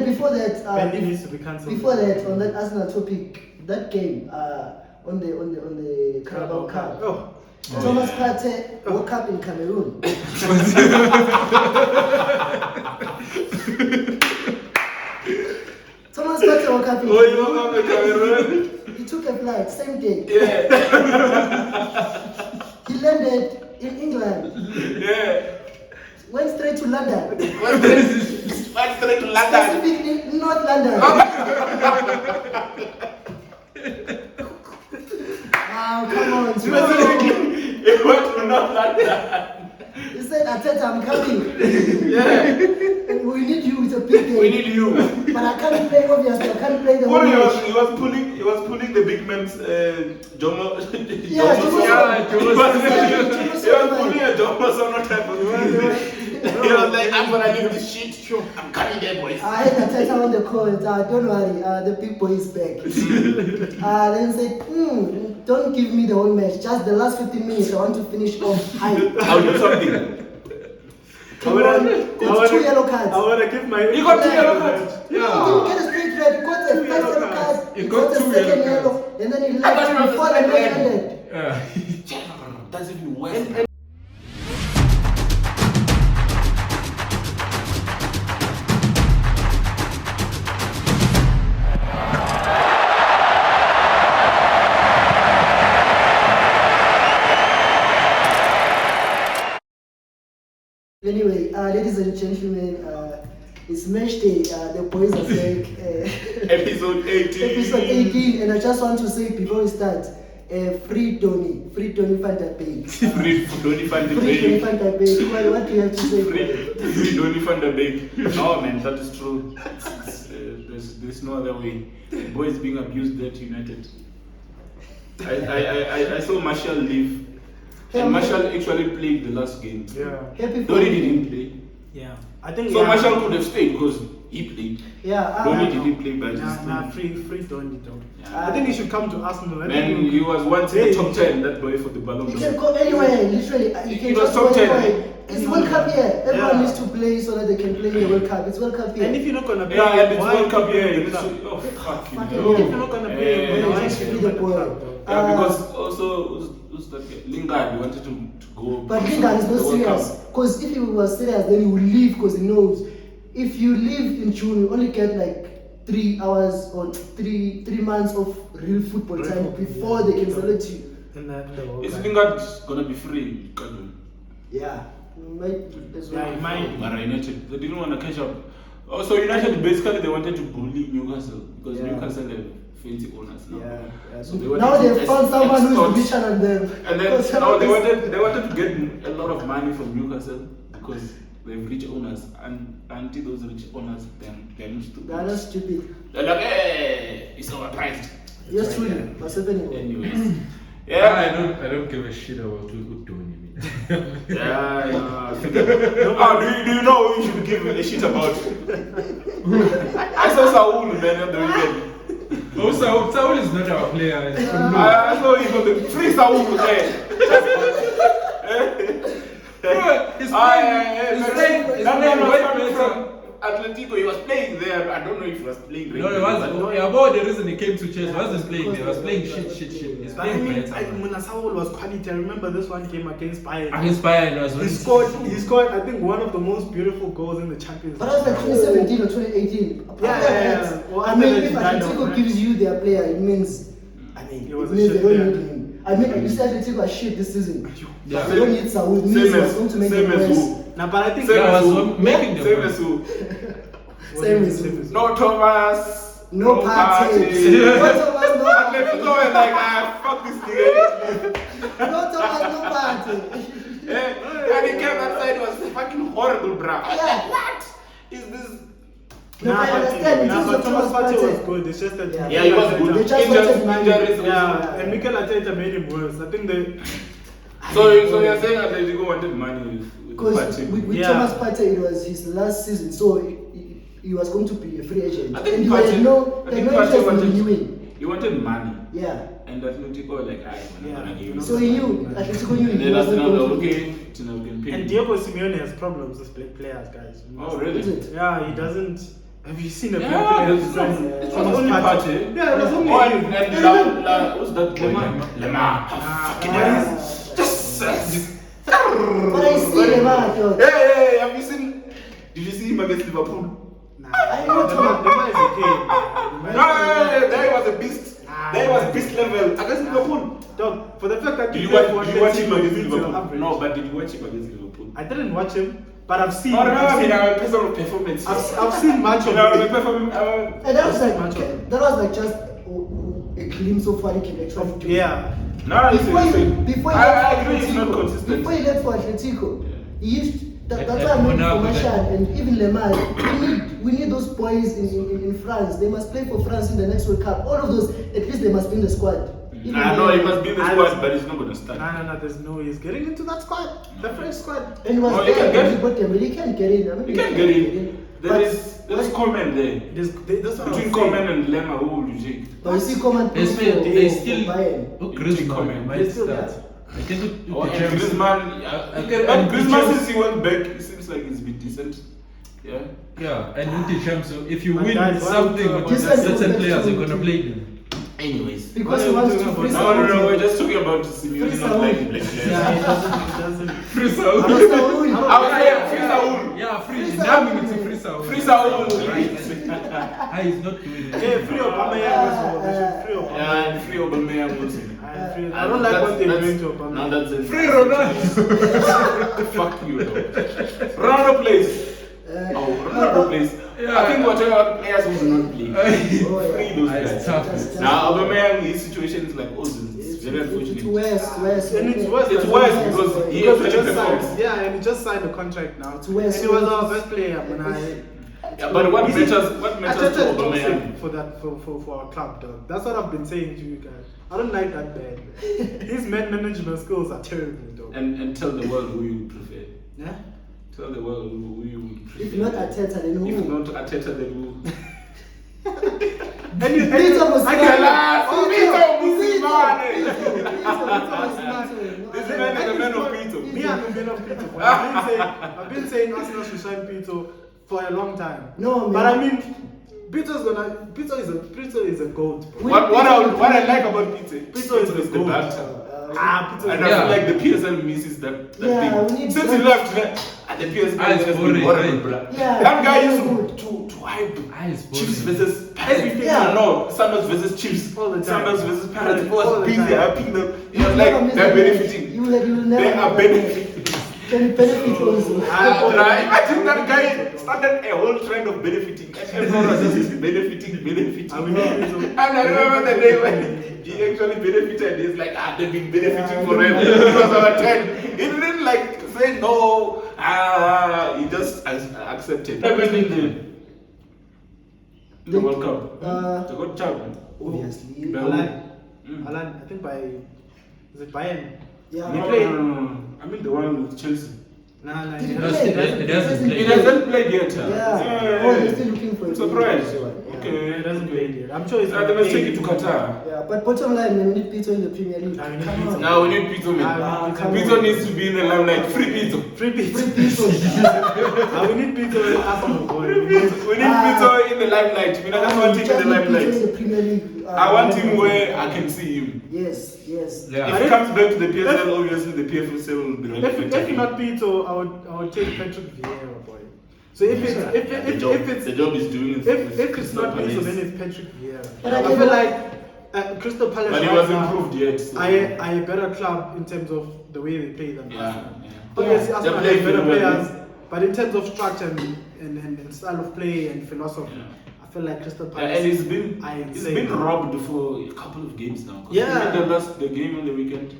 then before that, Bendy needs to be cancelled. before that, on that Arsenal topic, that game on the Carabao Cup. Thomas Partey woke up in Cameroon. Thomas Partey woke up in Cameroon. He took a flight, same day. Yeah. He landed in England. Yeah. Went straight to London. Went straight to London. Specifically, North London. Come on. He went to North London. He said, Ateta, I'm coming. Yeah. And we need you with a big game. We need you. But I can't play, obviously. I can't play the whole match. He was pulling the big man's Jomo. Yeah, He was pulling a Jomo Sono type of thing. He was like, I'm gonna leave this shit. I'm coming there, boys. I had Ateta on the call. Don't worry, the big boy is back. Then said, don't give me the whole match. Just the last 15 minutes. I want to finish off high. I'll do something. Got 2 yellow cards. I wanna give my. You got 2 yellow cards. He didn't get a straight red. He got a first yellow card. He got a second yellow, and then he left before the match ended. That's even worse. Anyway, ladies and gentlemen, it's match day. The boys are back. Episode 18. Episode 18, and I just want to say before we start, free Tony van der Beek. Free Tony van der Free Tony Beek. van der Beek. What do you have to say? Free Tony van der Beek. No man, that is true. There's no other way. Boys being abused at United. I saw Martial leave. And Martial actually played the last game. Yeah. Donny didn't play. Yeah. I think. So Martial could have stayed because he played. Yeah. Donny didn't play, but free Donny though. Yeah. I think he should come to Arsenal. Man, he was once in the top 10, that boy, for the Ballon He d'Or. can go anywhere, literally. He can was just go top 10. anywhere. It's World Cup here. Everyone needs to play so that they can play in the World Cup. It's World Cup here. And if you're not gonna play, Yeah, and it's why World Cup here. you Oh, fuck you. Fucking know. If you're not gonna play, Yeah, why yeah, should yeah. you The play boy. the club? Yeah, because also, who's that guy? Lingard wanted to go. But Lingard is not the World serious. Cup. Because if he was serious, then he would leave because he knows. If you leave in June, you only get like 3 hours or 3 months of real football time before they can select you. Is Lingard gonna be free? Yeah. He might But United, they didn't want to catch up. Also, United basically they wanted to bully Newcastle because Newcastle have fancy owners now. Yeah. So they wanted Now to they've found someone who's extort. richer than them. And then now they wanted to get a lot of money from Newcastle because they have rich owners, and until those rich owners, then they're not stupid. They are not stupid. They're like, hey, it's overpriced. Yes, truly. What's happening? Anyways, yeah, I don't give a shit about who Tony. yeah. Do you know who you should give a shit about? I saw Saul man on the weekend. Oh, Saul is not our player. I saw him on the free Saul there. He's playing from Atletico. He was playing there. I don't know if he was playing. No, it was about the reason he came to Chelsea. He wasn't playing there. He was playing shit. He's playing better. When Saul was quality, I remember this one game against Bayern. Against Bayern, it was He scored, I think, one of the most beautiful goals in the Champions League. But that was like 2017 or 2018. Yeah. Well, I mean, after if that, Atletico gives you their player, it means It was a they shit don't player. need him. I mean, you said Atletico are shit this season. Yeah. They don't need Saul. It means he was going to make it worse. Nah, but I think Same Yeah, as was who? making them Same work. as who? Same as who? No Thomas. No party. No Thomas, no Atletico party. were like, fuck this nigga. No Thomas, no party. And he came outside, it was fucking horrible, bruh. Yeah. What is this? No, I understand. In terms of Thomas Partey was Partey. good. It's just that Yeah, he was good. They just wanted money. Injuries also. Yeah, and Mikel Arteta made him worse. I think they. So you're saying Atletico wanted money with Because Partey? with Yeah. Thomas Partey, it was his last season, so he was going to be a free agent. I think and he Partey- had no I think interest Partey in wanted- renewing. He wanted money. Yeah. And Atletico were like, I'm not gonna give you So he knew, Atletico knew And he then wasn't Arsenal going were to okay, we can pay. And Diego Simeone has problems with players, guys. Oh, really? Is it? Yeah, he doesn't. Have you seen a Yeah, player? it was only Partey. Yeah, it was only Oh, him. and what's that boy? Lemar. But I see him out, yo. Hey, have you seen? Did you see him against Liverpool? I know Tom. The man is okay. No, that was a beast. That was beast level against Liverpool. Dog, for the fact that Did you played watch for him Atletico against Madrid, Liverpool? average. No, but did you watch him against Liverpool? I didn't watch him, but I've seen. Oh, no, I I've mean, seen, personal performance. I've seen much of the it. performance. And that was like just a glimpse of what he can actually do. Yeah. No, Before he I agree, it's not Atletico, consistent. before he left for Atletico, he used that's At why I made Monaco, for Marshall and even Lemar. We need those boys in France. They must play for France in the next World Cup. All of those, at least they must be in the squad. Even No, he Lemar. must be in the squad, but he's not going to start. No, there's no way he's getting into that squad. The French squad. And he was Oh, you there, can get and he it. got them, but he can't get in. I mean, He can get in. There But- is Coleman there. That's what Between I'm Coleman saying. and Lemar, who will you take? But you see, Coman They plays still, for Bayern. Griezmann might They still start. there. I think Oh, and James. Griezmann, Okay, and and Griezmann James- since he went back, it seems like he's been decent. Yeah. Yeah, and with the champs, so if you And win guys, something what with about- certain Just players, like you're gonna play them. Anyways. Because he What are wants you to talking free about? No, we're just talking about Simeone not liking black players. Yeah, it doesn't. Free I Saul. don't know. I was saying, free Saul. Yeah, free. Free Now Saul. it's a free Saul. Free Saul. He's not doing it. Yeah, free Aubameyang as well. They should free Aubameyang. Yeah, and free Aubameyang also. I don't like what they're doing to Aubameyang. No, that's it. Free Ronaldo. Fuck you, though. Ronaldo plays. Ronaldo plays. Yeah. I think whatever players who do not play, Oh, free those It's guys. tough. Now, Aubameyang, his situation is like Ozil. It's very It's unfortunate. worse. And it's worse. It's than- worse because he Because he actually just performs. signed. Yeah, and he just signed a contract now. It's worse. And he was our best player when I. Yeah, but what matters to Aubameyang? For that for our club, dog. That's what I've been saying to you guys. I don't like that man. His man management skills are terrible, dog. And tell the world who you prefer. Yeah. Tell the world who you would prefer. If not Arteta, then If who? not Arteta, then who? Pitso was I smart. can laugh. Pitso This Pitso. man is a man of Pitso. Me, I'm a fan of Pitso. I've been saying Arsenal should sign Pitso for a long time. No, man. But I mean, Pitso is a goat. Bro. What I like about Pitso Pitso is the goat. banter. Pitso And is I feel Yeah. like the PSL misses that Yeah, we thing. need Since that. he left, man, and the PSL has been boring, horrible, right? bruh. Yeah, That guy very used good. to hype Eyes Chiefs boring. versus Pirates. Yeah. No, Sanders versus Chiefs. All the time. Sanders versus Pirates. It All was the busy time. hyping them. He You was will never like, miss they're that match. benefiting. You will never They are miss that benefiting. match. Benefit also. Imagine that guy started a whole trend of benefiting. And everyone was just benefiting. I mean, Pitso. And I remember the day when he actually benefited. He's like, they've been benefiting forever. It was our turn. He didn't like say no. He just accepted. Happened in the World Cup. They got champion. Obviously. Alan, Mm. I think is it Bayern? Yeah. No. I mean the one with Chelsea. Nah, Did he he That's- play? it doesn't play. He doesn't play yet. Yeah. Oh, they're still looking for I'm it. surprised. Yeah. Okay. doesn't play yet. I'm sure he's They must take it to Qatar. Yeah, but bottom line, we need Pitso in the Premier League. Yeah, we need Come Pitso. on. Now we need Pitso, man. come Pitso on. needs to be in the limelight. Free Pitso. Free Free Pitso. Pitso. We need Pitso in Arsenal, boy. We need Pitso in the limelight. I just want him in the Pitso in limelight. the Premier League. I want him where I can see him. Yes. Yeah. If he comes back to the PSL, obviously the PFL will be If not Pitso, I would take Patrick Vieira, boy. So if it's the job is doing if it's not Pitso, then it's Patrick Vieira. But I again, feel like Crystal Palace. But he right was now improved yet. So. are a better club in terms of the way they play than Arsenal. Yeah. Obviously, Arsenal They play have better very well. players, but in terms of structure and style of play and philosophy, Yeah. I feel like Crystal Yeah, Palace. and he's I been say- robbed for a couple of games now. 'Cause Yeah. he made the game on the weekend.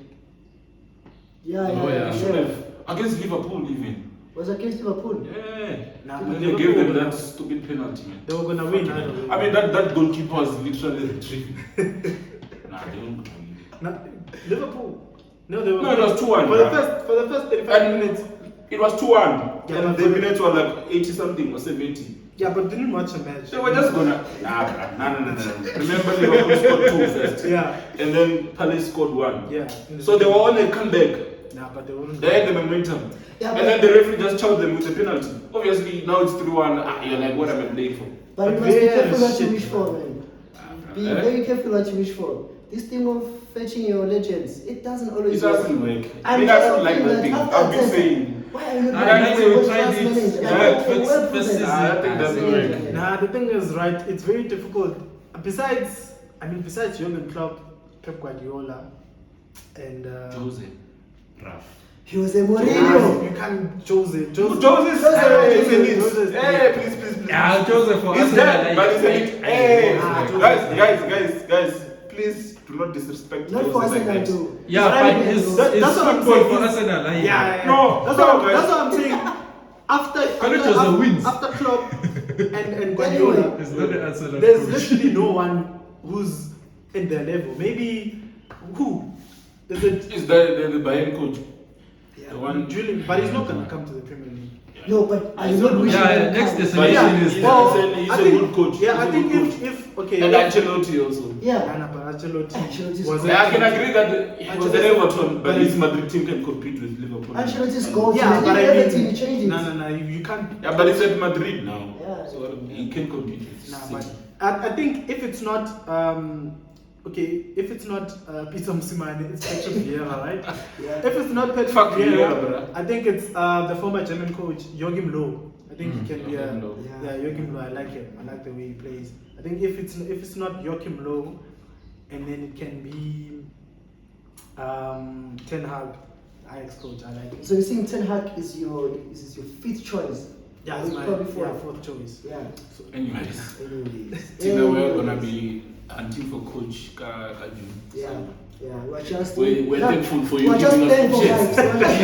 Yeah. Oh, yeah. He should have against Liverpool even. Was against Liverpool. Yeah. Nah, And but they gave them Liverpool- that stupid penalty, man. They were gonna win either way. I mean that goalkeeper was literally retrieving. Nah, they won't win. No, Liverpool. No, they were. No, it was 2-1, for the man. first 35 And minutes. it was 2-1. Yeah, And but the for- minutes were like 80 something or 70. Yeah, but didn't watch the match. They were just gonna no. Remember Liverpool scored 2 first. Yeah. And then Palace scored 1. Yeah. So they were on a comeback. Nah, but they weren't. They had the momentum. Yeah, And but- then the referee just charged them with the penalty. Obviously now it's 3-1. You're like, what am I playing for? But you must be careful what you wish for, man. Be very careful what you wish for. This thing of fetching your legends, it doesn't always work. It doesn't work. I don't like that thing. I've been saying. Why are you not I doing will it? try this. First season. I think doesn't work. Nah, the thing is, right, it's very difficult. Besides Jurgen Klopp, Pep Guardiola, and Jose. Rough. Jose Mourinho. You can't Jose. Hey, please. Yeah, Jose for He's Arsenal, dead, but he's like, hey, Jose. guys, please do not disrespect Not for Jose like Arsenal that. too. Yeah, but it's that's what I'm football saying. for Arsenal. Like, Yeah. No, that's no, what guys. I'm saying. But it was a win. After Klopp and Guardiola, It's not the Arsenal. there's coach. literally no one who's in their level. Maybe who? Is it Is the Bayern coach? yeah, The one Julian? But he's not gonna come to the Premier League. No, but I'm not wishing Yeah, them next come. destination is he's Well, he's I a think- good coach. Yeah, He's I a think good coach. if okay, And if- Ancelotti also. Yeah. but Ancelotti Ancelotti's was good. I can agree that he was at Everton, but But his he- Madrid team can compete with Liverpool. Ancelotti's goal. Yeah, but I everything mean, he changed it. no, you can't. Yeah, but he's at Madrid now, Yeah. so he can compete with Nah, City. but I think if it's not if it's not Pitso it's Petro Vieira, right? Yeah. If it's not Petro Fuck Vieira, Vieira, bruh. I think it's the former German coach Joachim Löw. I think he can be a Joachim Löw. yeah Joachim Löw. I like him. I like the way he plays. I think if it's not Joachim Löw, and then it can be Ten Hag, Ajax coach. I like him. So you think Ten Hag is your fifth choice? Yeah, Or it's is my probably fourth? fourth choice. Yeah. So, Anyways, Anyways. Tina, we're gonna be hunting for coach Kaju. Yeah. Yeah. We're just. We're thankful for you We're just giving us playing for options. guys.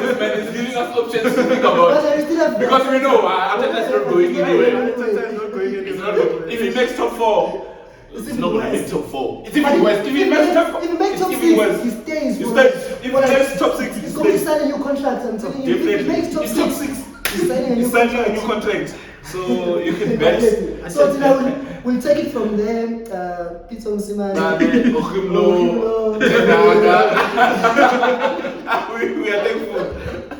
This man is giving us options to think about. But I still have. Because we know Arteta's not going anywhere. Arteta is not going It's anywhere. not, if he makes top 4, it's even not going to worse. make top 4. It's But even worse. If he makes top 4, if he makes it's top even six, worse. he stays. He bro. stays. If he Well, makes top 6, he he's going to stays. sign a new contract. I'm telling you. If he Definitely. makes top He's top six, 6. he's signing a new He's signing a contract. new contract. So you can bet. So Tina, we'll take it from there. Pitso We are thankful.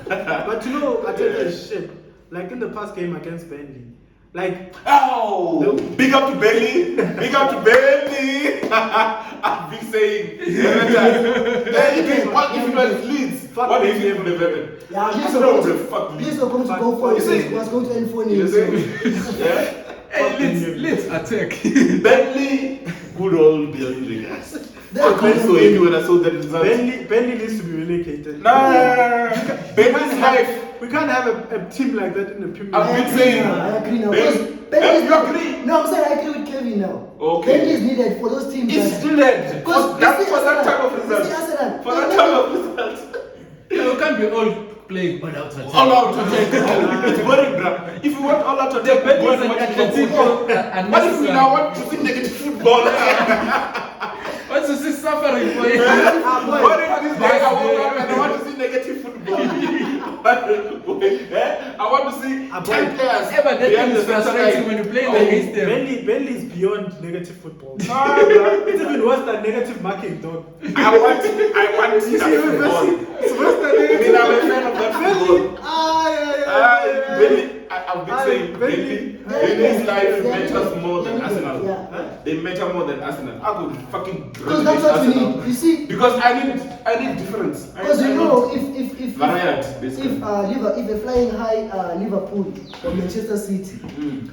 But you know, Arteta is shit. Like in the past game against Burnley, like Oh, big up to Bailey. Big up to Bailey. I've been saying every time. What if it was Leeds? Fuck What if Bailey. it would have happened? Yeah, I he's don't going know to the fuck he's Leeds. not going to go for You it. see? He was going to end for You him. see? Yeah. Hey, let's attack. Bentley, good old Burnley guys. They're I felt so good. happy when I saw that result. Burnley needs to be relegated. Nah, Bentley's life. We can't have a team like that in the Premier I've League. been saying. I agree now. Ben- Bentley is you agree? No, I'm saying I agree with Kevin now. Okay. Bentley is needed for those teams. It's that- still dead. Because That's you see for that Arsenal, type of you result. see Arsenal. For that type of result. You can't be all playing all out attack. All out attack. It's boring, bruh. If you want all out attack, The bet go was and an watch Atletico football. and What if we now want to see negative football? What's the suffering for you? What if this guy I woke up and I want to see negative football? I want to see 10 players. Yeah, but that behind thing the is center frustrating line. when you play Oh, against them. Burnley is beyond negative football. Nah, bruh. It's even worse than negative marking, dog. I want to see that football. It's worse than I mean, negative. I'm a fan of that football. I've been saying Bentley's life matters more than Arsenal. Yeah. They matter more than Arsenal. I could fucking Because relegate that's what we Arsenal. need. You see, Because I need difference. because I you need know, if variety, basically. if a flying high Liverpool or Manchester City, Mm.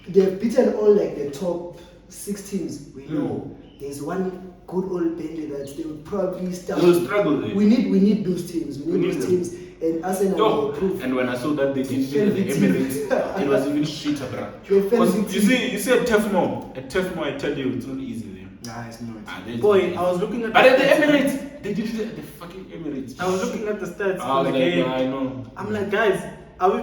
they've beaten all like the top 6 teams. We know there's one good old Bentley that they would probably start. They'll struggle there. We need those teams. We We need need those them. teams, and Arsenal Yo, will prove. and when I saw that they did it at the Emirates, it was even shitter, bruh. They fell Because victim. you see at Tefmo, I tell you, it's not easy there. Nah, it's not. They- Boy, I was looking at But the at the stats. Emirates, they did it at the fucking Emirates. I was looking at the stats I for was the like, game. yeah, I know. I'm like, guys,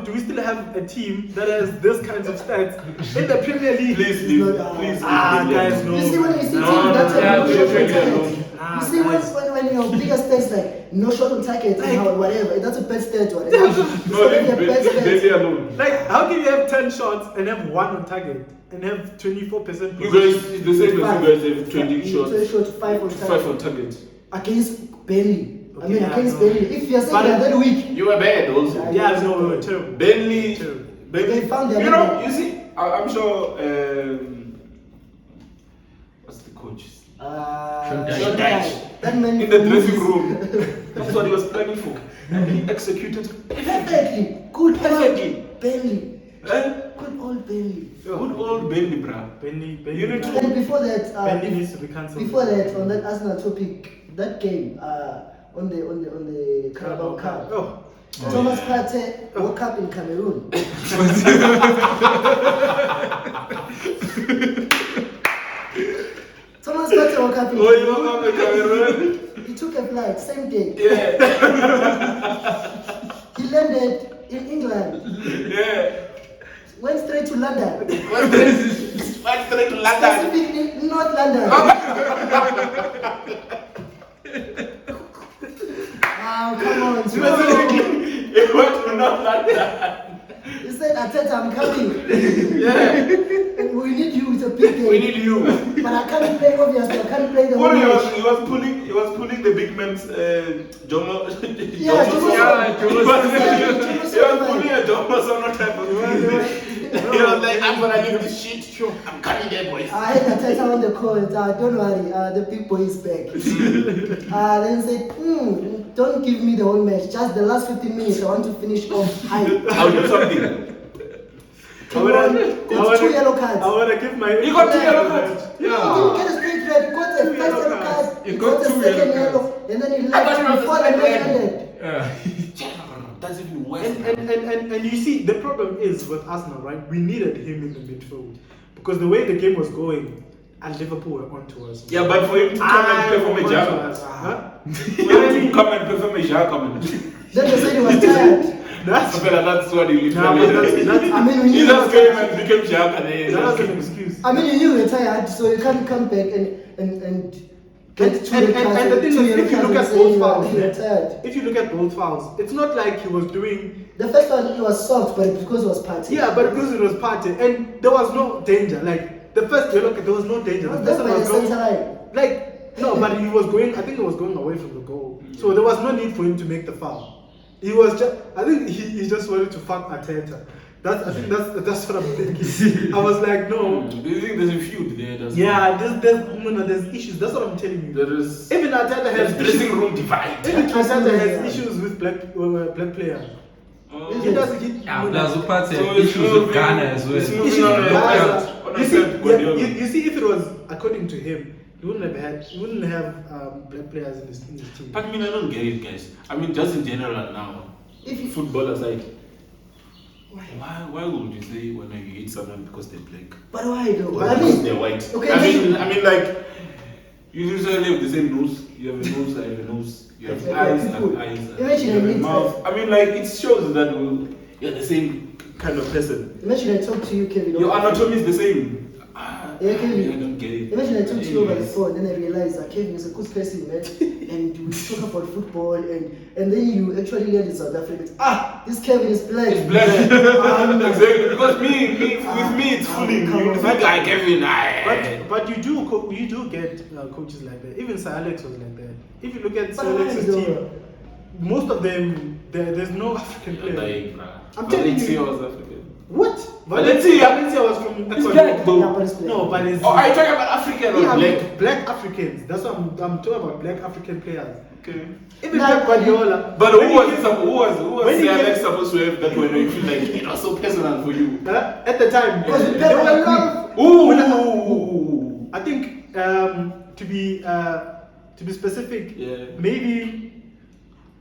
do we still have a team that has this kinds of stats in the Premier League? Please, It's leave, not, please, Ah, leave guys, them. no. You see when you see No, teams no, that no, have no yeah, shot on leave them target. alone. Nah, You see guys. when your bigger stats like no shot on target Like- and how, whatever, that's a bad stat. Whatever. It's No, already a leave bad Bentley stat. alone. Like, how can you have 10 shots and have 1 on target and have 24%? You guys, it's the same as you guys have 20 shots, 20 shots, 5 on 5 on target. target. Against Burnley. I mean, Okay, against yeah, Burnley. no. If you're saying But- they're that weak, You were bad also. Yeah. Yeah, no, we were terrible. Bentley, Terrible. Bentley. They found their You know, level. you see, I'm sure. What's the coach? Sean Dyche. Dyche. That man In the dressing room. That's what he was planning for. And he executed perfectly. Good Perfectly. old Bentley. Eh? Good old Bentley. Good old Benny, bruh. Benny, You need to- And before that, Benny needs to be cancelled. before that, on that Arsenal topic, that game on the Carabao Cup. Oh. Thomas Partey woke up in Cameroon. Thomas Partey woke up in Oh, you want to Cameroon? He took a flight, same day. Yeah. He landed in England, Yeah. went straight to London. Went straight to London. Specifically, North London. Oh, come on, bro. Specifically, he went to North London. He said, Ateta, I'm coming. Yeah. And we need you with a big game. We need you. But I can't play, obviously. I can't play the What whole he match. was pulling the big man's Jomo. Yeah, Jomo. Jomo. He was pulling a Jomo Sono type of thing. He was like, I'm gonna leave this shit. I'm coming there, boys. I had Ateta on the court. Don't worry, the big boy is back. Then said, don't give me the whole match. Just the last 15 minutes. I want to finish off high. I'll do something. Come on, got 2 yellow cards. I want to give my. He got 2 yellow cards. He didn't get a straight red. He got a first yellow card. He got a second yellow, and then he left before the match ended. That's even worse. And you see, the problem is with Arsenal, right? We needed him in the midfield because the way the game was going, and Liverpool were onto us. Yeah, but for him to come and perform a Huh? jab, for him to come and perform a jab, Then they said he was tired. that's what he Nah, but literally did. that's I mean, we He knew just came and became jab and then. that was an excuse. I mean, you knew you're tired, so you can't come back and get 2 red cards. And the thing two is, yellow if you cards look and at say both you're fouls, tired. if you look at both fouls, it's not like he was doing. The first one it was soft, but because it was party. Yeah, but because it was party, and there was no danger. Like the first yellow card, there was no danger. The That's person by the was going, center line. like no, but he was going. I think he was going away from the goal, so there was no need for him to make the foul. He was just. I think he just wanted to fuck Arteta. I think that's what I'm thinking. I was like, no. Do you think there's a feud there? Yeah, there's issues. That's what I'm telling you. There is. Even Arteta has Dressing issues. room divide. Even Arteta Yeah. has issues with black players. Oh. He does. Plus, Upate So had it's issues with moving- Ghana as well. it's moving Issues on with a- Gaza. on a You see, Pep Guardiola. you see, if it was according to him, he wouldn't have black players in his team. But I mean, I don't get it, guys. I mean, just in general now, If you- football aside, why would you say when you hate someone because they're black? But why though? Or But I because mean, they're white? okay, I mean, like, you usually have the same nose. You have a nose, I have a nose. You have Like eyes, I people. have eyes. Imagine you have I a meet mouth. I mean, like, it shows that you're the same kind of person. imagine I talk to you, Kevin. Your over- anatomy is the same. Yeah, Kevin. I don't get it. Imagine I talk to you over the Anyways. phone, then I realize that Kevin is a good person, man. And we talk about football, and then you actually learn in South Africa. This Kevin is black. It's black. Exactly. Because with me, it's fooling. come You on. think I Kevin, But you do get coaches like that. Even Sir Alex was like that. If you look at But Sir why Alex's though? team, most of them there's no African player. I'm telling Valencia you. was African. What? Valencia. Valencia was from It's Ecuador. black though. Yeah, but it's black. No, but it's Oh, are you talking about African or yeah, black? black Africans. That's what I'm talking about. Black African players. Okay. Even Nah, Pep Guardiola. But when who he was came- Sir when he Alex came- supposed to have that when you feel like it was so personal for you? At the time, Because we there were a Pep lot of. Ooh. I think to be specific, Yeah. maybe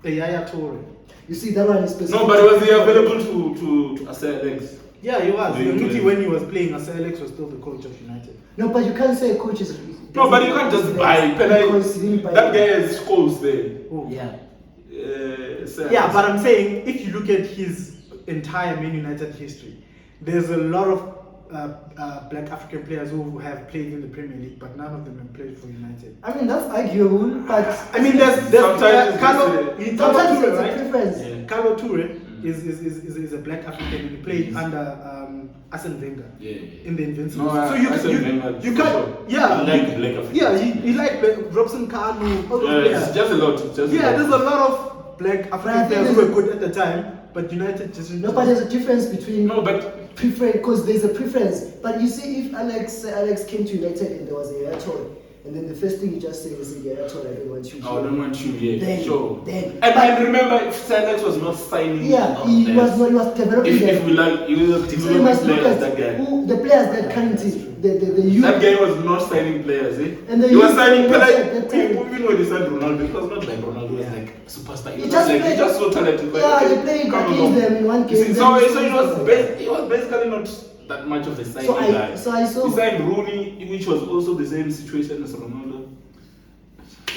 a Yaya Toure. You see, that one is specific. No, but was he available to Sir Alex? Yeah, he was. Yeah, Nguti, yeah. when he was playing, Sir Alex was still the coach of United. No, but you can't say coach is. No, but you can't just buy. Because he didn't buy That it. guy has schools there. Oh. Yeah. Sir Yeah, Alex. but I'm saying if you look at his entire Man United history, there's a lot of black African players who have played in the Premier League, but none of them have played for United. I mean, that's arguable, but I mean, there's Sometimes Carlo it's sometimes Toure, it's a right? preference. Yeah. Carlo Toure is a black African and he played under Arsene Wenger Yeah. in the Invincibles. No, so you Arsene can Wenger, you for can't sure. yeah He liked black Africans. yeah he liked Robson Kanu, all those Yeah, players. it's just a lot. It's just Yeah, a there's lot. a lot of black I African think players who there's were good at the time, but United just No, but there's a difference between. No, but prefer because there's a preference. But you see, if Alex came to United and there was a year tour, and then the first thing he just said is, "Yeah, tour, I don't want you." I don't want you, yeah. Then, Sure. then. And remember, if Alex was not signing. Yeah, he was developing. If we like, he was so you must look players, at that guy. who the players that currently the youth. That guy was not signing players, eh? And the he was youth signing that players. time. Even when he signed Ronaldo, it was not like Ronaldo was like superstar. He was just like played. he just so talented. Like, Yeah, okay, he played come against along. them in one You see, game. so it was basically not that much of a signing guy. So I saw. He signed Rooney, which was also the same situation as Ronaldo.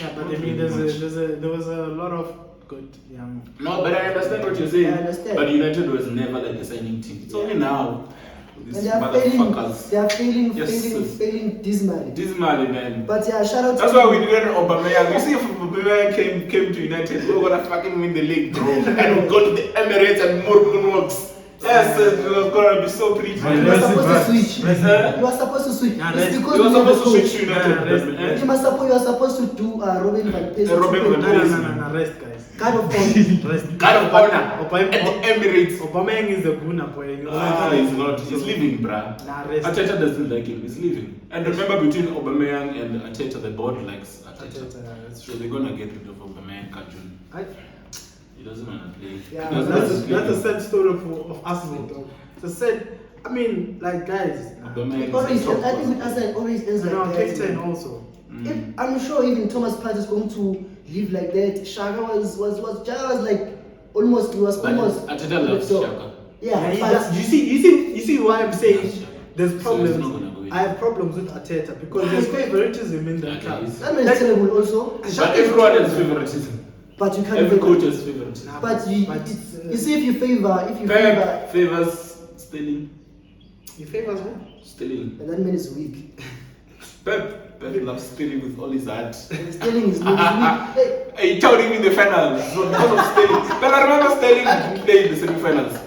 Yeah, but I mean, there was a lot of good young. No, but I understand what you're saying. I understand. But United was never like a signing team. It's only now. These And they are failing. motherfuckers. They are failing, Yes. failing dismally. Dismally, man. But yeah, shout out. That's to why we didn't Aubameyang. You see, if Aubameyang came to United, we were gonna fucking win the league, bro. And we go to the Emirates and more works. Yes, it was gonna be so pretty. You were supposed to switch. Huh? You were supposed to switch. Nah, It's you because You were we have supposed to the switch to coach. United. You are supposed to do Robin van Persie. Robin van Persie. No, rest, guys. Kind of fun. Rest. God of honor at the Emirates. Aubameyang is the Guna boy. You know? He's not. He's leaving, bruh. Nah, rest. Arteta doesn't like him. He's leaving. And remember, between Aubameyang and Arteta, the board likes Arteta. That's So they're gonna get rid of Aubameyang, Kajun. He doesn't wanna play. Yeah, He doesn't That's wanna play. a sad story of Arsenal, though. It's a sad. I mean, like guys. Aubameyang Always, is a top I think with boss. us, it always ends You know, like that. Captain also. I'm sure even Thomas Partey is going to live like that. Shaka was like almost. He was But almost. Arteta loves so, Xhaka. Yeah, He but does- you see why I'm saying there's So he's problems. not gonna go in. I have problems with Arteta because there's favoritism in the Okay, club. he's- that man is terrible also. But everyone has favoritism. But you can't. Every favor- coach has favoritism. But you, But, you see, if you favor, Pep favors Sterling. He favors who? Sterling. and that man is weak. Pep loves Sterling with all his heart. Sterling is weak. Hey, He told him in the finals so because of Sterling. But I remember Sterling played in the semi-finals.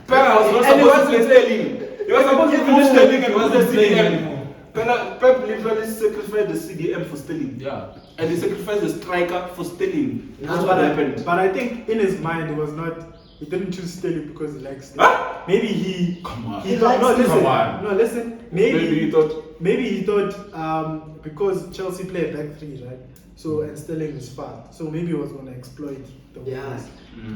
Pep was not And he supposed to play wasn't- Sterling. He was supposed to finish Sterling and He was wasn't the playing CDM. anymore. Pep literally sacrificed the CDM for Sterling. Yeah. And he sacrificed the striker for Sterling. That's But what I- happened. But I think in his mind, it was not. He didn't choose Sterling because he likes Sterling. Huh? Maybe he. Come on. He thought. No, likes listen. Come on. No, listen. Maybe he thought. Maybe he thought because Chelsea play back three, right? So and Sterling is fast. So maybe he was gonna exploit the Yeah. weakness. Mm.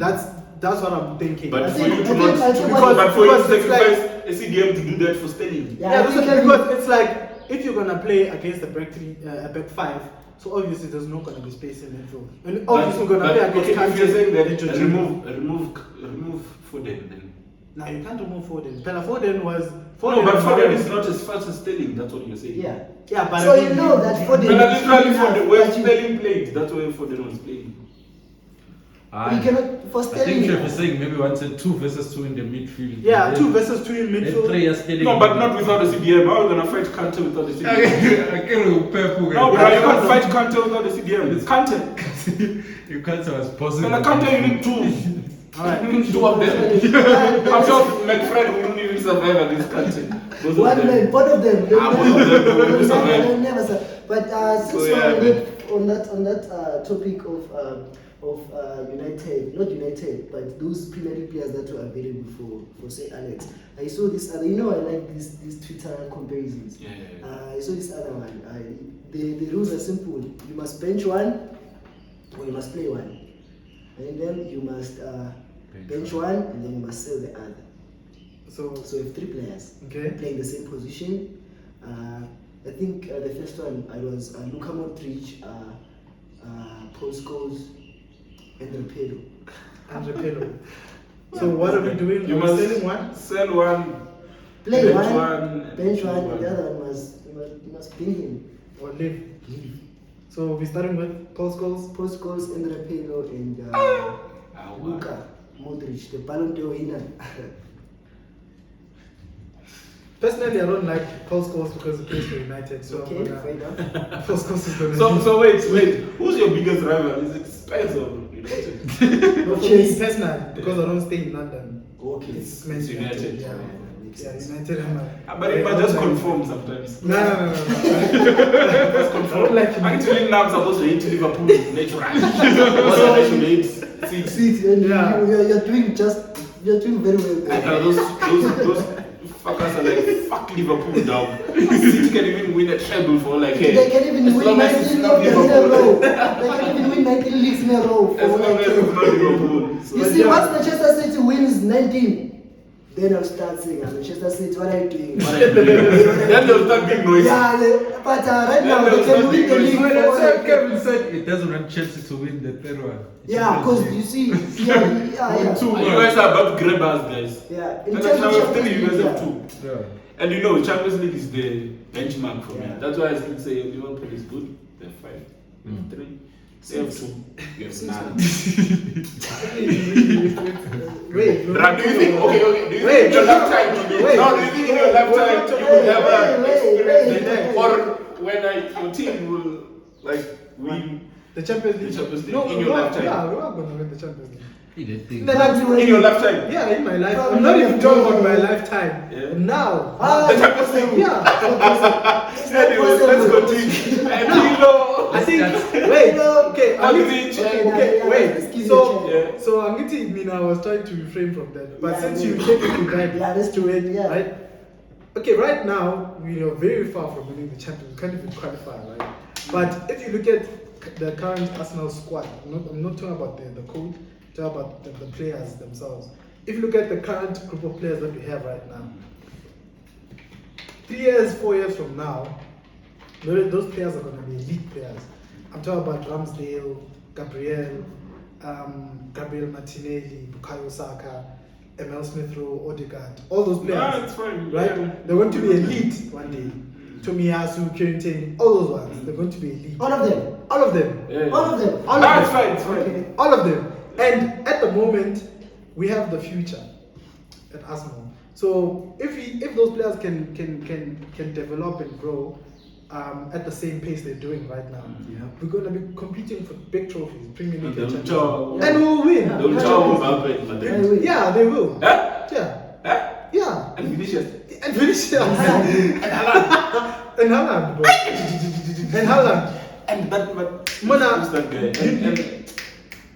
That's what I'm thinking. But I for think- you I to think- not, I think because, but for you to because it's sacrifice a CDM to do that for Sterling. Yeah, Yeah, I think because it's like if you're gonna play against a back three, a back five, so obviously there's not gonna be space in midfield, and obviously you're gonna play against. okay, if you're saying that Jorginho. remove Foden then. Now you can't remove Foden. Bella Foden was. No, but Foden is not as fast as Sterling. That's what you're saying. yeah. Yeah, but So I you mean, know that Foden. But literally Foden, where But you- Sterling played, that's where Foden was playing. You cannot for I think Sterling. Trev is saying maybe wanted 2 versus 2 in the midfield. Yeah, And 2 then- versus 2 in then midfield. 3 are Sterling. No, but not without the CDM. How are we gonna fight Kante without the CDM? I can't Pep. No, bro, you can't fight Kante without the CDM. It's Kante. You can't say it's possible. When Kante, you need 2. Alright. You need 2 of them. I'm sure McFred won't even survive against Kante. Both of One them. man, both of them. Ah, both of them will They'll survive. they'll never survive. But since So, we're yeah, on that topic of United, not United, but those Premier League players that were available for say Alex. I saw this other. You know, I like these Twitter comparisons. Yeah. I saw this other one. The rules are simple. You must bench one, or you must play one, and then you must bench one, and then you must sell the other. So So if 3 players okay. playing the same position, I think the first one I was Luka Modric, Paul Scholes, and Repelo. And Repelo. So what are we doing? You We're must selling one. sell one. Play Bench one, one, bench one, one. and the other one must bring him. Or leave. Leave. So we're starting with Paul Scholes. Paul Scholes and Repelo and Luka Modric, the Ballon d'Or winner. Personally, I don't like Paul Scholes because he plays for United. So Okay, I'm fair gonna, enough. Paul Scholes is gonna. So wait. Who's your biggest rival? Is it Spurs or United? No, for me personally, because I don't stay in London. Okay. It's Man It's United. Yeah, Makes yeah, sense. United. But it might just conform sometimes. No. Just conform. I don't like Actually, now I'm supposed to hate Liverpool naturally. Because I should hate City. See, and Yeah. you're doing very well. Like, There. those Fuckers are like, fuck Liverpool, dog. City can even win a treble for like, hey, They can even as win long as 19 it's leagues not in a Liverpool. row. They can even win 19 leagues in a row. As long as it's not Liverpool. You see, once Manchester City wins 19, then I'll start saying, Manchester City, what are you doing? Then they'll start being noisy. Yeah, but right now Then they can win the league. Well, for that's all why I care. Kevin said it doesn't want Chelsea to win the third one. Yeah, because you see, yeah. And you guys are about to grab us, guys. Yeah, in And terms now of we have Champions three, you guys League, have two. Yeah. And you know, Champions League is the benchmark for me. Yeah. That's why I still say Liverpool is good. They have 5, we have 3. They have 2. You have none. Wait, Brad, do you think? Okay. Do you Wait, think in your lifetime? wait. No, do you think in your lifetime you will have an experience like that, or when your team will like win the Champions League. the Champions League No, in your lifetime? Yeah, we're not going to win the Champions League. He didn't think. In your lifetime? Yeah, in my life. I'm not even talking about my lifetime. Yeah. Now. The Champions League. Yeah. Anyways, let's continue. And you know, I think. That's- Wait. Okay. Okay, Wait. excuse So, me, yeah. so Angiti, I was trying to refrain from that, but Yeah, since I you know. take it to that, Yeah, that's to it, yeah. right? Okay, right now we are very far from winning the Champions. We can't even qualify, right? But if you look at the current Arsenal squad, I'm not talking about the coach, I'm talking about the players themselves. If you look at the current group of players that we have right now, 3 years, 4 years from now, those players are going to be elite players. I'm talking about Ramsdale, Gabriel Martinelli, Bukayo Saka, Emil Smith-Rowe, Odegaard, all those players. Nah, it's fine. Right? Yeah. They're going to be elite one day. Tomiyasu, Kieran, all those ones, they're going to be elite. All of them. All of them. Yeah. All of them. All of Nah, them. it's fine. It's fine. Okay. All of them. And at the moment, we have the future at Arsenal. So if those players can develop and grow at the same pace they're doing right now, we're going to be competing for big trophies, Premier League, And and they'll Champions League. And we'll win. Yeah. Don't tell about it, but Yeah, wait. Yeah, they will. Huh? Yeah. Huh? Yeah. And Vinicius. And Vinicius. And Haaland, bro. And Haaland. And that, Mona. who's that guy? And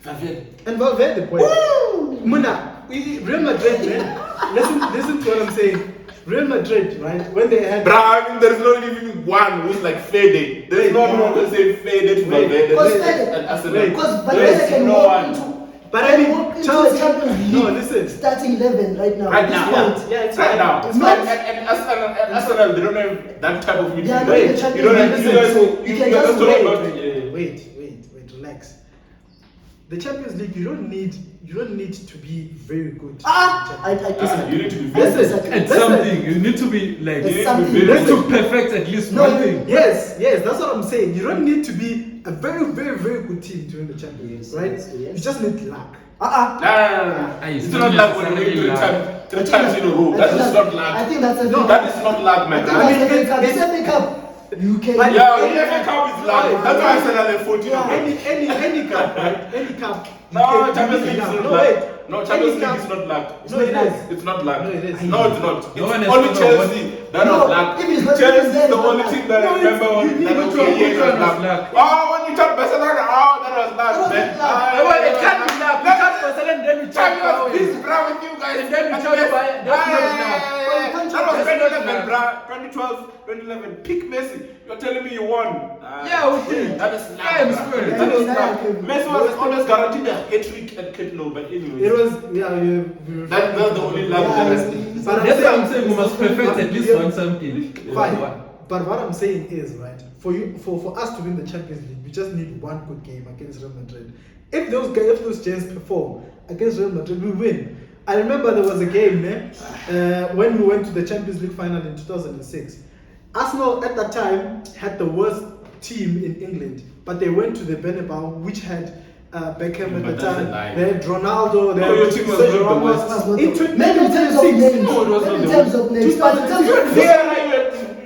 Valverde. And Valverde, boy. Mona, Real Madrid, man. Listen to what I'm saying. Real Madrid, right? When they had. Bro, I mean, there's not even one who's like faded. There's not one who's saying faded to Valverde. Because And Arsenal. Wait. Because There's Valverde can no walk one. into. But I mean, walk into Chelsea- the Champions League. no, listen. Starting 11 right now. Right This now. point. Yeah, it's Right fine. now. It's not- And Arsenal, they don't have that type of midfield. Yeah, no, Wait, the Champions you don't have, League, you guys, so you can guys just don't wait. know about it. Wait, relax. The Champions League, you don't need to be very good. I disagree. You need to be very Listen, Exactly. And Listen. something, you need to be like, There's you something. need to perfect at least No, one thing. Yes, that's what I'm saying. You don't need to be a very, very, very good team to win the Champions League, right? Yes. You just need luck. No. It's not like when we win three times in a row. That is not I luck. think that's a No, That is not luck, man. I mean, it's- it's FA Cup. You can. But- Yeah, every cup is luck. That's why I said I left 14. Yeah. Any cup, right? Any cup. No, you can Champions win League is now. not No, luck. wait. No, Champions Any League cup- is not luck. No, it is. It's not luck. No, it is. No, it's not. No one It's has only to know Chelsea that No, was luck. if it's not Chelsea Champions is League, the it's only not team luck. that I No, remember you on need that to okay, know yeah, which it was one was luck. luck. Oh, when you talk Barcelona, oh, that was luck, That was man. luck. It can't be luck. You can't consider them to Champions League is bra with you guys. And then you tell me why that's not luck. That was That's not 2011, luck. bra. 2012, 2011. Pick Messi. You're telling me you won. Yeah, we did. That is luck. Yeah, I'm bra. sure. That is Yeah, luck. yeah. Messi was always guaranteed a hat-trick at Ketlo, but anyways. It was, yeah, That's the only luck Yeah, that it's- But That's why I'm saying we must perfect at least one something. Fine. One. But what I'm saying is, right, for us to win the Champions League, we just need one good game against Real Madrid. If those gents perform against Real Madrid, we win. I remember there was a game when we went to the Champions League final in 2006. Arsenal at that time had the worst team in England, but they went to the Bernabeu, which had Beckham Yeah, at but the that's a time. lie. They had Ronaldo. They No, had your team was Sergio not the Ramos. worst. In 20- Maybe in terms of 2006, names. No, it was not Maybe in the terms of names. But in terms of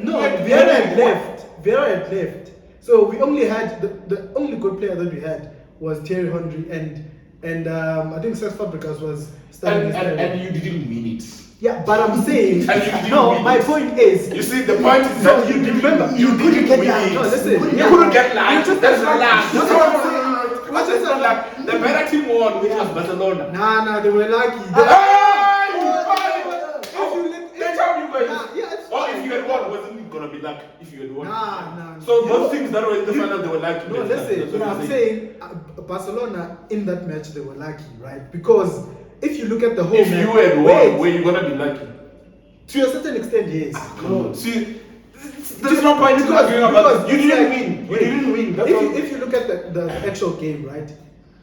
No, Vieira had left. Vieira had left. So we only had the only good player that we had was Thierry Henry and I think Cesc Fabregas was starting. and you didn't mean it. Yeah, but I'm saying And you didn't no. win My it. point is You see, the point is No, that you remember, you couldn't didn't get win luck. it. No, listen, You yeah. couldn't get luck. You just That's got not luck. luck. That's what I'm saying. What is not luck? The better team won, which was Barcelona. nah, they were lucky. Hey, you If you let- Anytime you you had won, wasn't it gonna be luck if you had won? Nah. So those teams that were in the final, they were lucky. No, listen. I'm saying Barcelona in that match they were lucky, right? Because if you look at the whole If match, you had won, were you gonna be lucky? to a certain extent, yes. No. See, there's no point in arguing about this. You didn't win. You didn't win. That's all. If you look at the actual game, right?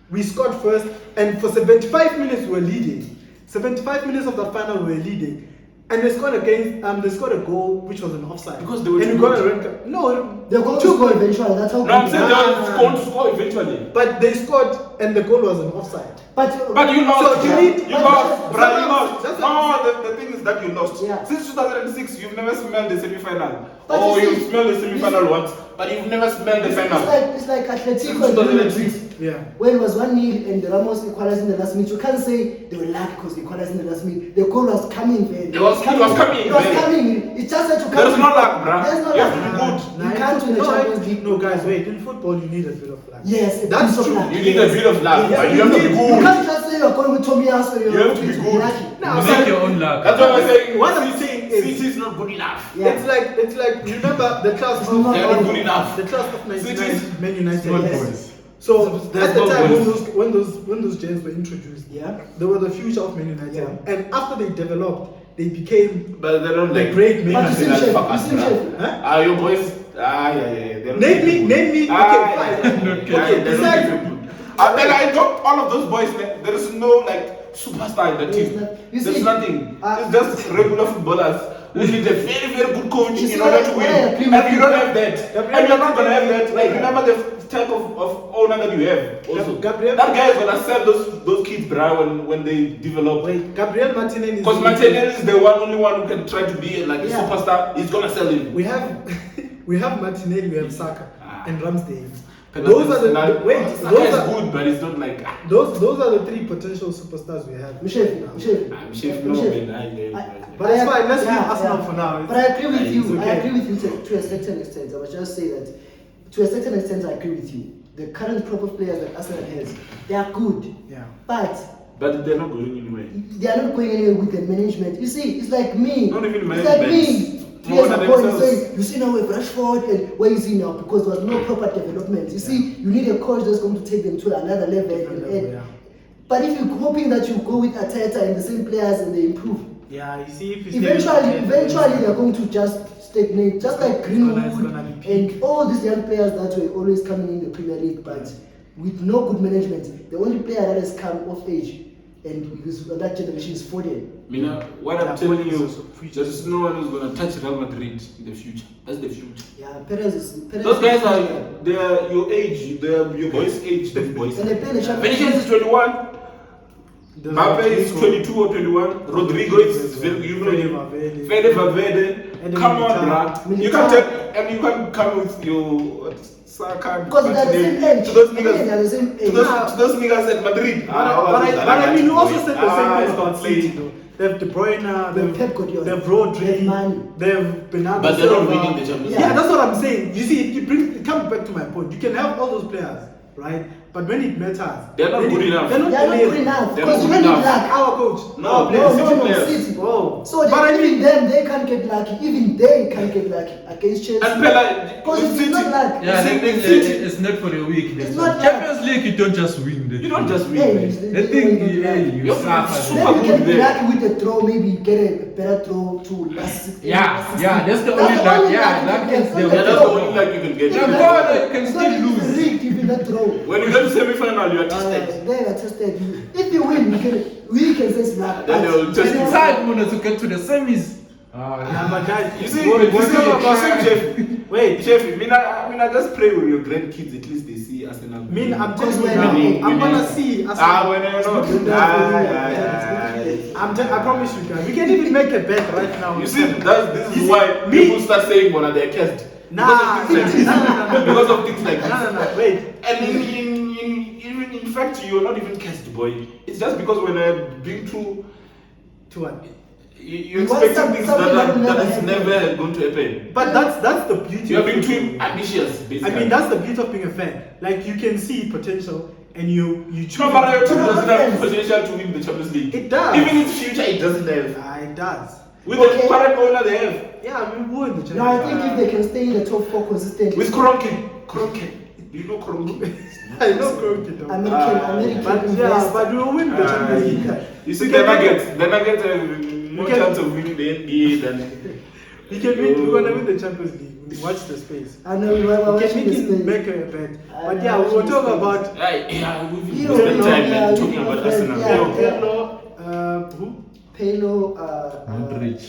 We scored first, and for 75 minutes we were leading. 75 minutes of the final we were leading. And they scored they scored a goal which was an offside. Because they were and too we got a good. red card. No, They're going to score eventually. That's how. No, I'm saying they Nah. were going to score eventually. but they scored and the goal was an offside. But you lost. So you need- you lost. That's Bruh, what you I'm- lost. that's what I'm No, the thing is that you lost. Yeah. Since 2006, you've never smelled the semi-final. But Or you you see- smelled the semi-final once, but you've never smelled the final. It's like Atletico Since and Real 2006. Madrid. Yeah. When it was 1-0 and the Ramos equalized in the last minute, you can't say they were lucky because they equalized in the last minute. The goal was coming very. It was coming It was very. coming. It just had to come. There's no luck, bruh. There's no You luck. have to be good. You can't win the Champions League. No, guys, wait. In football, you need a bit of luck. Yes, a That's piece of true. luck. You need a bit of luck, Yes, but you have to be You good. can't just say you're going with Tomiyasu or You have to be good. lucky. No, You make your own luck. That's what I'm saying. What I'm saying is- City is not good enough. Yeah. It's like remember the class It's of not They're not good enough. the class of 99 Cities- Man United. Small Yes. boys. So There's at the no time boys. when those gems were introduced, Yeah. they were the future of Man United. Yeah. And after they developed, they became But they don't like great men. But But you see, like Chef, fuck you us, see, bruh. Chef. Huh? Your boys. Yeah. They're Name me. Ah, Okay, yeah. fine. Okay, Okay, they're besides- not good. And I got all of those boys. There is no like superstar in the There's team. not- you There's see, nothing. uh, It's just regular footballers who need a very, very good coach You see, in order to I win. agree with And you you. don't have that. Gabriel And you're not gonna have that. Like Yeah. remember the type of owner that you have. Also, Gabriel- that guy is gonna sell those kids, bruh, when they develop. Wait, Gabriel Martinelli. Because Martinelli is the only one who can try to be like a Yeah. superstar. He's gonna sell him. We have Martinelli, we have Saka, and Ramsdale. But Those are the not- wait. Saka Those is are good, but it's not like. those are the three potential superstars we have. Mshefi. I'm sure no man. But it's fine. Let's leave Yeah, Arsenal yeah. for now. But I agree with It's you. I okay. agree with you to a certain extent. I must just say that to a certain extent, I agree with you. The current crop of players that Arsenal has, they are good. Yeah. But But they're not going anywhere. they are not going anywhere with the management. You see, it's like me. Not even It's like management. me. 3 More years than ago, you themselves. say, you see now with Rashford, and where is he now? Because there was no proper development. You see, you need a coach that's going to take them to another level. Yeah. But if you're hoping that you go with Arteta and the same players and they improve, Yeah, you see, if you stay with eventually they're going to just stagnate, just like Greenwood gonna be peak. and all these young players that were always coming in the Premier League, but with no good management. The only player that has come off age and because that generation is Foden. Mina, what Yeah, I'm telling Foden is you, also future. there's no one who's gonna touch Real Madrid in the future. That's the future. Yeah, Perez. Those guys are they're your age, they're your boys' age. Those boys. And they play the Champions Vinicius is 21. Mbappe is 22 or 21. Rodrigo is very, you know him. Fede Valverde. And then Come on, Militao. bruh. You can't take, and you can't come with your Saka. Because they're the same age. To those They're niggas. the same age. To those niggas at Madrid. But I mean, you also said the same thing about City. City, though. They have De Bruyne, They have Pep Guardiola. they have Rodri, They have Mane. they have Bernardo But they're not Silva. winning the Champions Yeah, League. that's what I'm saying. You see, it comes back to my point. You can have all those players, right? But when it matters, They're not good enough. They're not, They are not good enough. They're Because not you good don't need enough. luck. Our coach. No, our they're players. City players. City. Whoa. So they, But I even mean- them, they can't get lucky. Even they can't get lucky against Chelsea. And Pella, Because it's not luck. Yeah, See, the thing City- it's not for the weak. It's not Champions League, you don't just win. You don't just win. Hey, man. The thing, you You're suffer. super Maybe you good can be there. lucky with the throw, maybe get a better throw to last 16. Yeah, that's the only luck. Yeah, luck is the Yeah, that's the only luck you can get. Yeah, When but you can It's still not even lose. rigged even that throw. you get to semi-final, you are tested. They are tested. If you win, we can say it's luck. Then they will test you. It's hard to get to the semis. Yeah, but guys, You see, what- you what's see, up about- Chef. Wait, Chef, I just pray with your grandkids, at least they see Arsenal. I'm telling you Because now, when- I'm gonna see. When I know. I promise you guys, we can even make a bet right now. You see, this You is see, why me- people start saying, "Bona, they're cursed." Nah, Because of things like this. no. Because of things like this. No, wait. And in fact, you're not even cursed, boy. It's just because when I've been through, To what? you You want expecting things something that will that never is happen. never going to happen. But that's the beauty. You're of being football. too ambitious, basically. I mean, that's the beauty of being a fan. Like you can see potential, and you choose. No, but your team doesn't have Yes. potential to win the Champions League. It does. Even in the future, it doesn't have. It does. With the current owner they have. Yeah, we won the Champions No, I think if they can stay in the top 4 consistently. With Kroenke. Do you know Kroenke? I know Kroenke. American But we will win the Champions League. You see, the Nuggets have more chance of winning the NBA than. We can win. We're gonna win the Champions League. Watch the space. I know we can make a bet. But yeah, we were talking about. We've spent time talking about Arsenal. Who? Paylo, Modric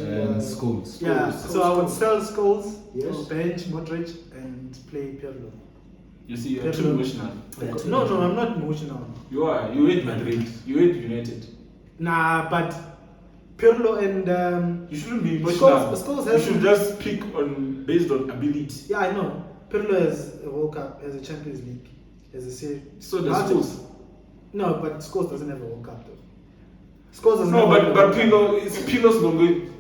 and Scholes. Yeah, so I would sell Scholes, Yes. bench Modric, and play Pirlo. You see, you're too emotional. No, I'm not emotional. You are. You hate Madrid. You hate United. Nah, but Pirlo and You shouldn't be emotional. Scholes You has. should just pick based on ability. Yeah, I know. Pirlo has a World Cup, has a Champions League, has a series. So does Scholes. No, but Scholes doesn't have a World Cup though. Scholes doesn't No, have a but World Cup. Pillo's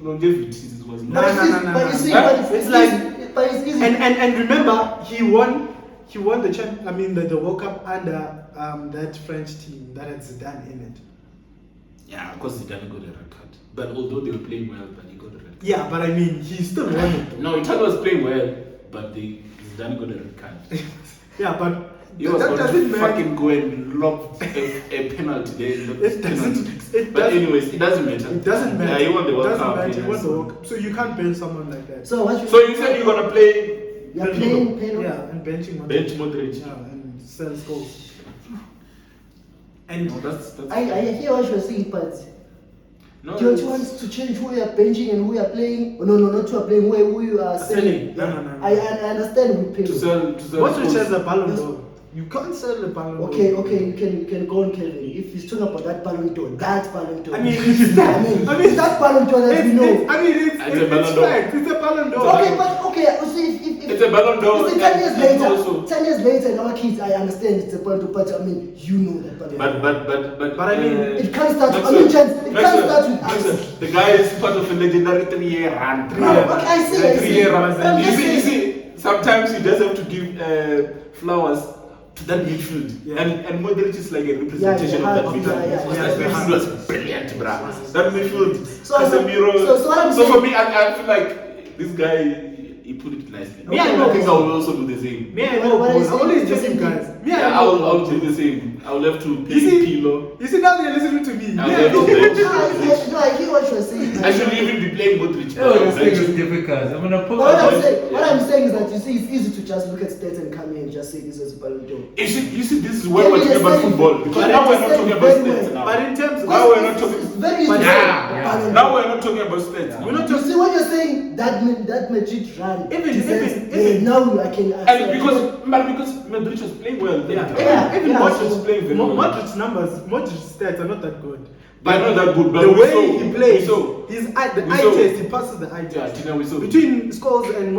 longevity was No, not. But you see, Huh? it's like, but it's easy. And remember, he won the World Cup under that French team that had Zidane in it. Yeah, of course Zidane got a red card. But although they were playing well, but he got a red card. Yeah, but I mean, he still won it. Though. No, Italy was playing well, but Zidane got a red card. Yeah, but He was that going doesn't to matter. fucking go and lob a penalty there. It doesn't. But anyways, it doesn't matter. It doesn't matter. Yeah, he won the World Doesn't Cup. matter. yeah, He won the so- World Cup. So you can't bench someone like that. So what So you said you're gonna play You're playing Paylo? Yeah, and benching Modric. bench Modric. Yeah, and sell Scholes. And No, that's I hear what you're saying, but no, do you it's- want to change who you are benching and who you are playing? Oh, no, not who you are playing, who you are selling. No. I understand with to Paylo. sell Modric Scholes. has a Ballon d'Or. You can't sell the Ballon d'Or. Okay, you can go on, Kevin. If he's talking about that Ballon d'Or. I mean, it's that. I mean, that Ballon d'Or that we know. It's It's a Ballon it's d'Or. fact. It's a Ballon d'Or. Okay, but okay, see, if It's a Ballon d'Or. you see, 10 years and later, also- 10 years later, in our kids, I understand it's a Ballon d'Or, but I mean, you know that Ballon d'Or. But But I mean, it can't start. I Maxwell, mean, chance. It can't start with Maxwell, us. the guy is part of a legendary 3-year run. No, okay, I see. 3-year run. I'm You just see, saying. sometimes you just have to give flowers to that midfield. Yeah. And Modric is like a representation Yeah, of that yeah, midfield. yeah, yeah. That midfield was brilliant, bruh. That midfield, So Casemiro. so what I'm So for saying- me, I feel like this guy, he put it nicely. Me, I know. think I will also do the same. Me, I know. What is I'm always it? the same guys. Me, I Yeah, know. I'll do the same. I'll have to You play see, Pilo. you see now they're listening to me. Yeah, Me, I yeah, know. yeah. No, I hear what you're saying. I should even be playing Modric. Oh, this thing is difficult. I'm gonna put What I'm saying is that you see, it's easy to just look at stats and come here and just say this is Ballon d'Or. You see, this is where we're talking about football. Because now we're not talking about stats now. But in terms of Now we're not talking. It's very easy. But to yeah, say yeah. Ballon d'Or. Now we're not talking about stats. we're not You just see what you're saying? That Madrid run. Even- deserves- even- now I can. And because Madrid was playing well. even Yeah, Modric so- playing very well. Modric's numbers, Modric's stats are not that good. They're not that good, but the we way saw- he plays, we saw. the We eye saw. test, he passes the eye Yeah, test. Tina, we saw. Between Scholes and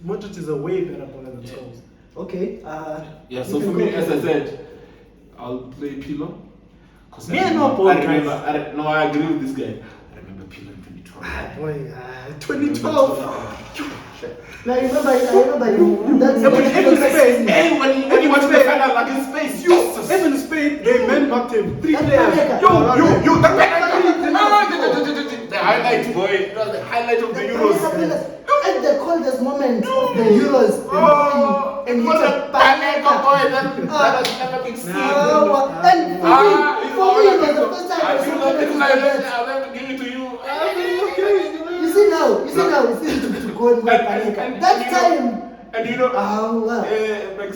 Modric is a way better baller than Scholes. Okay. Yeah, you so can for go me, as I Kevin. said, I'll play Pilo. Me, I know both I remember. guys. I agree with this guy. I remember Pilo in 2012. Boy, 2012. Now I remember you. That's Even Spain, Hey, when you watch the final, like in space, Jesus. even Spain, they man marked him. 3 That's players. Panenka. You, the penalty. The highlight, boy. It was the highlight of the Euros. At the coldest moment of the Euros, Oh, and it was a panic, boy. That has never been seen. And for me, it was the first time I saw Panenka. I'll have to give it to you. You see now, it's easy to go and win Panenka. That time, And you know, wow, Max,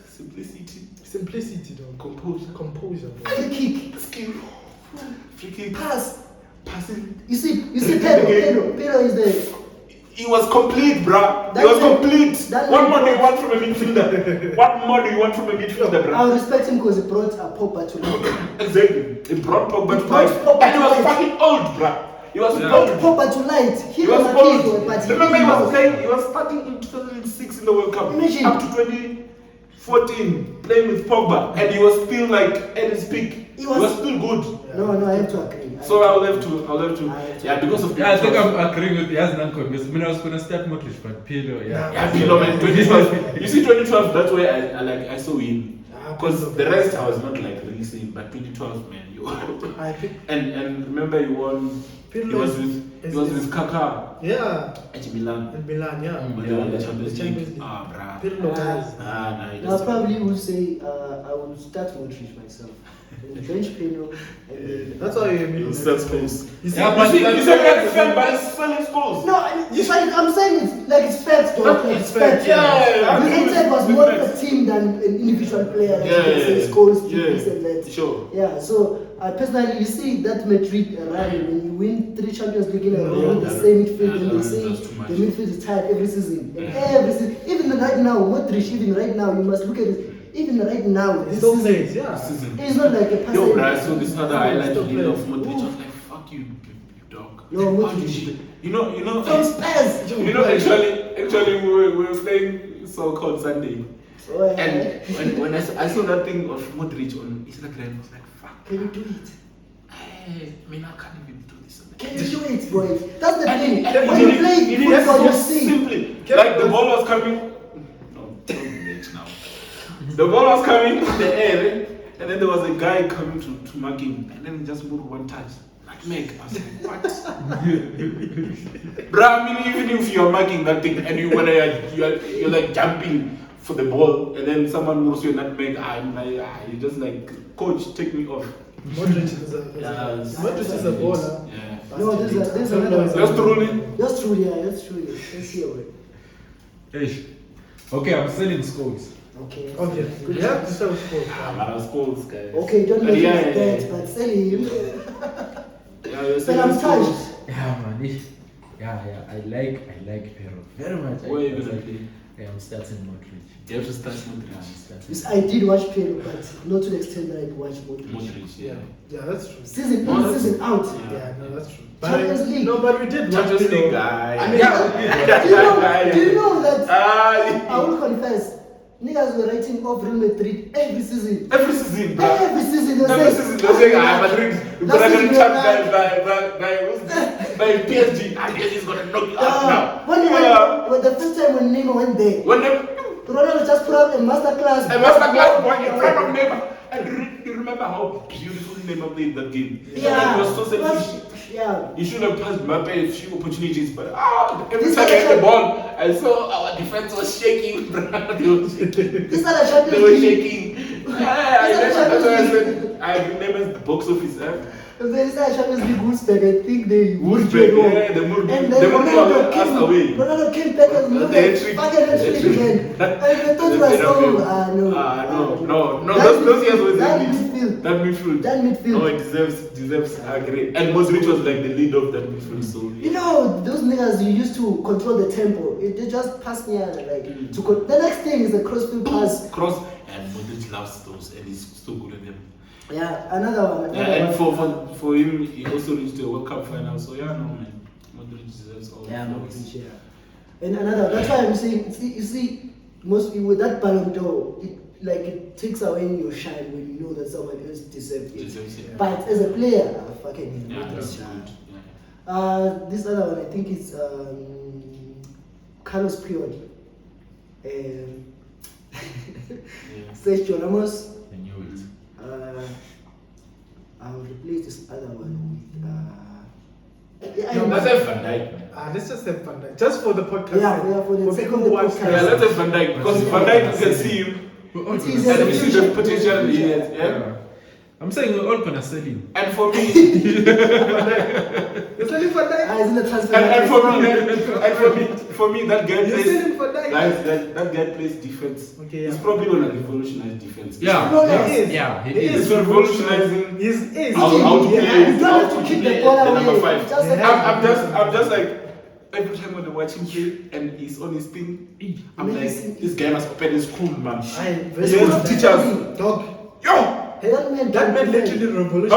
simplicity, Simplicity, though. Composure. Bro. free kick, skill, free kick, pass. passing. You see, Pedro is the. He was complete, bruh. He That's was it. complete. That's What it. more do you want from a midfielder? What more do you want from a midfielder, bruh? I respect him because he brought a Pogba to life. Exactly. He brought Pogba to brought life. Pogba And he was to life. fucking old, bruh. He was old. Pogba to light. He was old. but Remember, he was playing. He was starting in 2006 in the World Cup. Imagine. Up to 2014, playing with Pogba, and he was still like at his peak. He was still good. No, I have to agree. So I'll have to. Yeah, because of. Yeah, I think I'm agreeing with Yas and Uncle. Because I was gonna start Modric, but Pilo, yeah. Yeah, Pilo, man. 2012. You see, 2012. That's where I saw him. Because the rest I was not like really seeing, but 2012, man, you. I think And remember, you won He was with Kaká Yeah. at Milan. In Milan, yeah. When they won the Champions League. League. Ah, bruh. Pirlo, guys. Nah, I probably would say I would start Modric myself. And bench Pirlo, and then That's how you mean. He'll sell schools. You see, Yeah, but You said selling schools. No, I'm saying it's like it's facts, though. Like it's facts. Yeah. United was more of a team than an individual player. Like you can say scores, this and that. Sure. Yeah, so personally, you see that Madrid run when you win 3 Champions League in a row, the same midfield, and they say the midfield is tired every season. And every season, even right now, Modric, even right now, you must look at it. Even right now, this still season, plays, yeah. it's not like a pass. Yo, bruh, so this other highlight reel of Modric. I was like, fuck you dog. No, How Modric. did you- You know, From Spurs. actually, we were playing soccer on Sunday. Oh, yeah. And when I saw that thing of Modric on Instagram, I was like, fuck. Can you do it? Hey, I mean, I can't even do this. Can you do it, boy? That's the thing. And When you play football, you see. Simply, like the ball was coming. No, don't relate now. The ball was coming in the air, and then there was a guy coming to mark him, and then he just moved one touch. Like, Meg, I was like, what? Bruh, I mean, even if you're marking that thing and you're like jumping for the ball, and then someone moves you in that Meg, I'm like, you just like, coach, take me off. Modric is a baller. Yeah. No, there's another. Just truly. That's true, yeah, that's true. Let's see it. Ish. Okay, I'm selling scores. Okay. Obviously. You have to sell sports. But I was cold, guys. Okay, don't make Yeah, it like yeah, that, but sell him. you're But I'm touched. Yeah, man. I like Pero very much. Where are you gonna play? I'm starting Modric. You have to start Yeah, Modric. I'm starting. Yes, I did watch Pirlo, but not to the extent that I watched Modric. Modric, yeah. Yeah, that's true. Season in, season out. Yeah, no, that's true. Champions League. No, but we did watch Champions Pirlo. League guy. I mean, Do you know that? I Ah, will confess, niggas were writing off Real Madrid every season. every season, bro. Every season they Every say, season, they're saying, Madrid, you're Last gonna season get they trapped were by PSG. And PSG is gonna knock you out now. when the first time when Neymar went there, When they Ronaldo just put up a masterclass. a masterclass one in front of Neymar. And you remember how beautiful Neymar played that game? Yeah. It was so selfish. Yeah. You should have passed Mbappe a few opportunities, but every This time I had selection- the ball, I saw our defense was shaking. They were shaking. This are the Champions They were League. shaking. That's why I said I remember the box office. This are Champions League Wolfsburg. I think they Wolfsburg, won. yeah, they moved. And They then moved us away. Ronaldo came back and looked The at hat-trick. fucking hat-trick again. And I thought it was No. Those years was that elite. midfield. That midfield. No, it deserves great. And Modric was like the leader of that midfield. So You know, those niggas you used to control the tempo. They just pass me and like the next thing is the crossfield pass. cross and Modric loves those, and he's so good at them. Yeah, another one. And for him, he also reached the World Cup final. So yeah, no man, Modric deserves all. Yeah, the Modric, flowers. yeah. And another, that's why I'm saying, you see, most people with that Ballon d'Or, it takes away your shine when you know that someone else deserves it. Deserves it. But as a player, fucking Yeah, Modric, that's yeah. good. Yeah. This other one, I think it's Carlos Puyol. Sergio Ramos. I knew it. I'll replace this other one with. Let's have Van Dijk, man. Let's just have Van Dijk. Just for the podcast. Yeah, for the sake people of the who watch podcast. Yeah, let's have Van Dijk because Van Dijk you can see him It's easier and we see the potential he has. Yeah. I'm saying we're all gonna sell him. And for me, You're selling Van Dijk? It's in the transfer. and for me, that guy You're plays. selling Van Dijk? Guys, that guy plays defense. Okay, He's yeah. probably gonna revolutionize defense. Yeah, No, He is. yeah, he He is. He's revolutionizing. He's How to Yeah, play. you don't How have to to kick play the ball the away. number 5. Just Yeah. I'm just like every time when I watch him play and he's on his thing, I'm like, this guy must open his school, man. Very Yeah, good. teachers. Dog. Yo! That man literally revolutionized. Oh,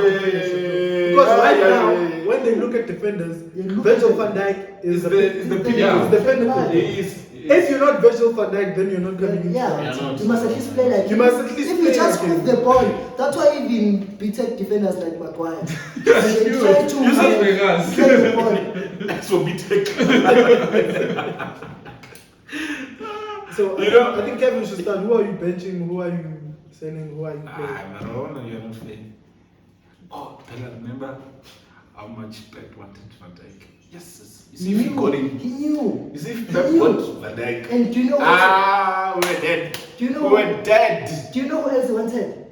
yeah. Because right Yeah, now, yeah. when they look at defenders, They look Virgil at van Dijk is Is the pinnacle. Yeah. is the pinnacle. He is. If you're not Virgil van Dijk, then you're not going to be. Yeah, no, you must at least play like You must at least if you play just like move him. the ball. That's why even beaten defenders like Maguire. They try to You said Vegas. play the ball. That's for B-Tech. So You know- I think Kevin should start. Who are you benching? Who are you selling? Who are you playing? Maradona, you're not playing. Oh, Bella, remember? how much Pep wanted Van Dijk. Yes. You see if he got him. He knew. You see if Pep got Van Dijk. And do you know we're dead. Do you know we're dead. Do you know who else he wanted?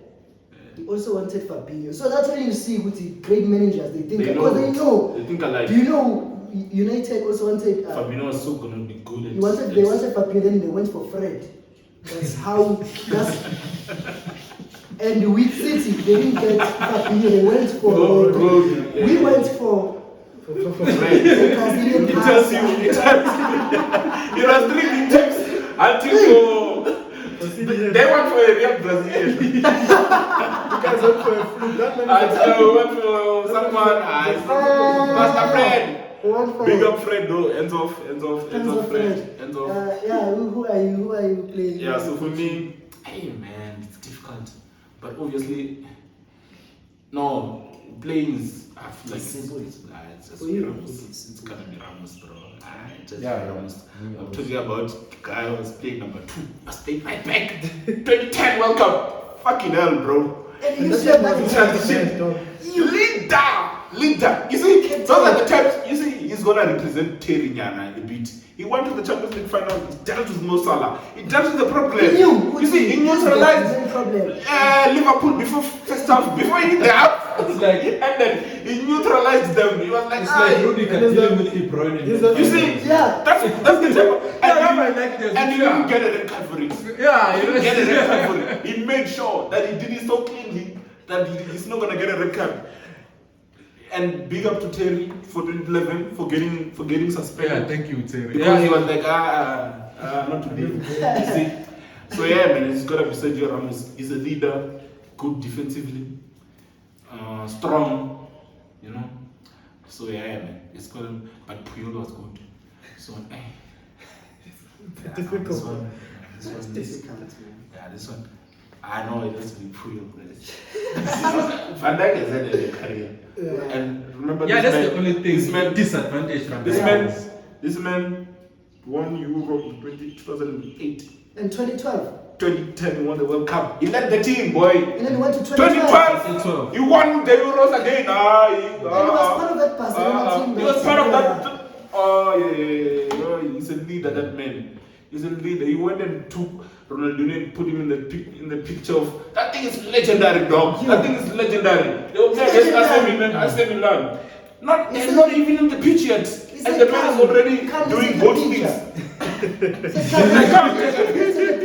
He also wanted Fabinho. So that's when you see with the great managers, they think because they know. They think alike. Do you know United also wanted Fabinho was so gonna be good at they wanted Fabinho, then they went for Fred. That's how and with City they didn't get Fabinho, they went for we went for Fred. It tells you it was 3 big teams until they went for a real Brazilian. You guys went for a fluke. Until we went for someone Master Fred. Big up Fred though, ends off Fred. Ends off. Yeah, who are you playing? Yeah, so for me, hey man, it's difficult. But obviously, no, playing is, I feel like simple. It's just For you, Ramos. It's gonna be Ramos, bro. Just Yeah, Ramos. yeah. I'm talking about the guy who was playing number 2. Was playing right back. 2010 World Cup. Fucking hell, bro. And you said Leader. You see, those are the times. You see, he's gonna represent Terry Nyana a bit. He went to the Champions League final. He dealt with Mo Salah. He dealt with the problem. He neutralized Liverpool before first half, before he hit the half. It's like, and then he neutralized them. He was like, it's like Rudiger dealing with De Bruyne. You see, yeah, that's the type. And he didn't get a red card for it. Yeah, He didn't get a red card for it. He made sure that he did it so cleanly that he's not gonna get a red card. And big up to Terry for 2011 for getting suspended. Yeah, thank you, Terry. Because he was like, not today. You see? So yeah, man, it's gotta be Sergio Ramos. He's a leader, good defensively, strong, you know. So yeah, man, it's good. But Puyol was good. So difficult. This one, difficult, man. yeah, this one. I know it has to be Puyol. Van Dijk has had a career. Yeah. And remember, Yeah, this that's man, the only thing. This man, Disadvantage from this man won Euro in 2008. In 2012. 2010 won the World Cup. He led the team, boy. And then he went to 2012. 2012, he won the Euros again. And he was part of that Barcelona team. He was part of that. Oh yeah. He's a leader, that man. He's a leader. He went and took Ronaldinho and put him in the picture of that thing is legendary, dog. Yeah. That thing is legendary. They were playing against AC Milan. Not even in the pitch yet. And the man is already doing good things.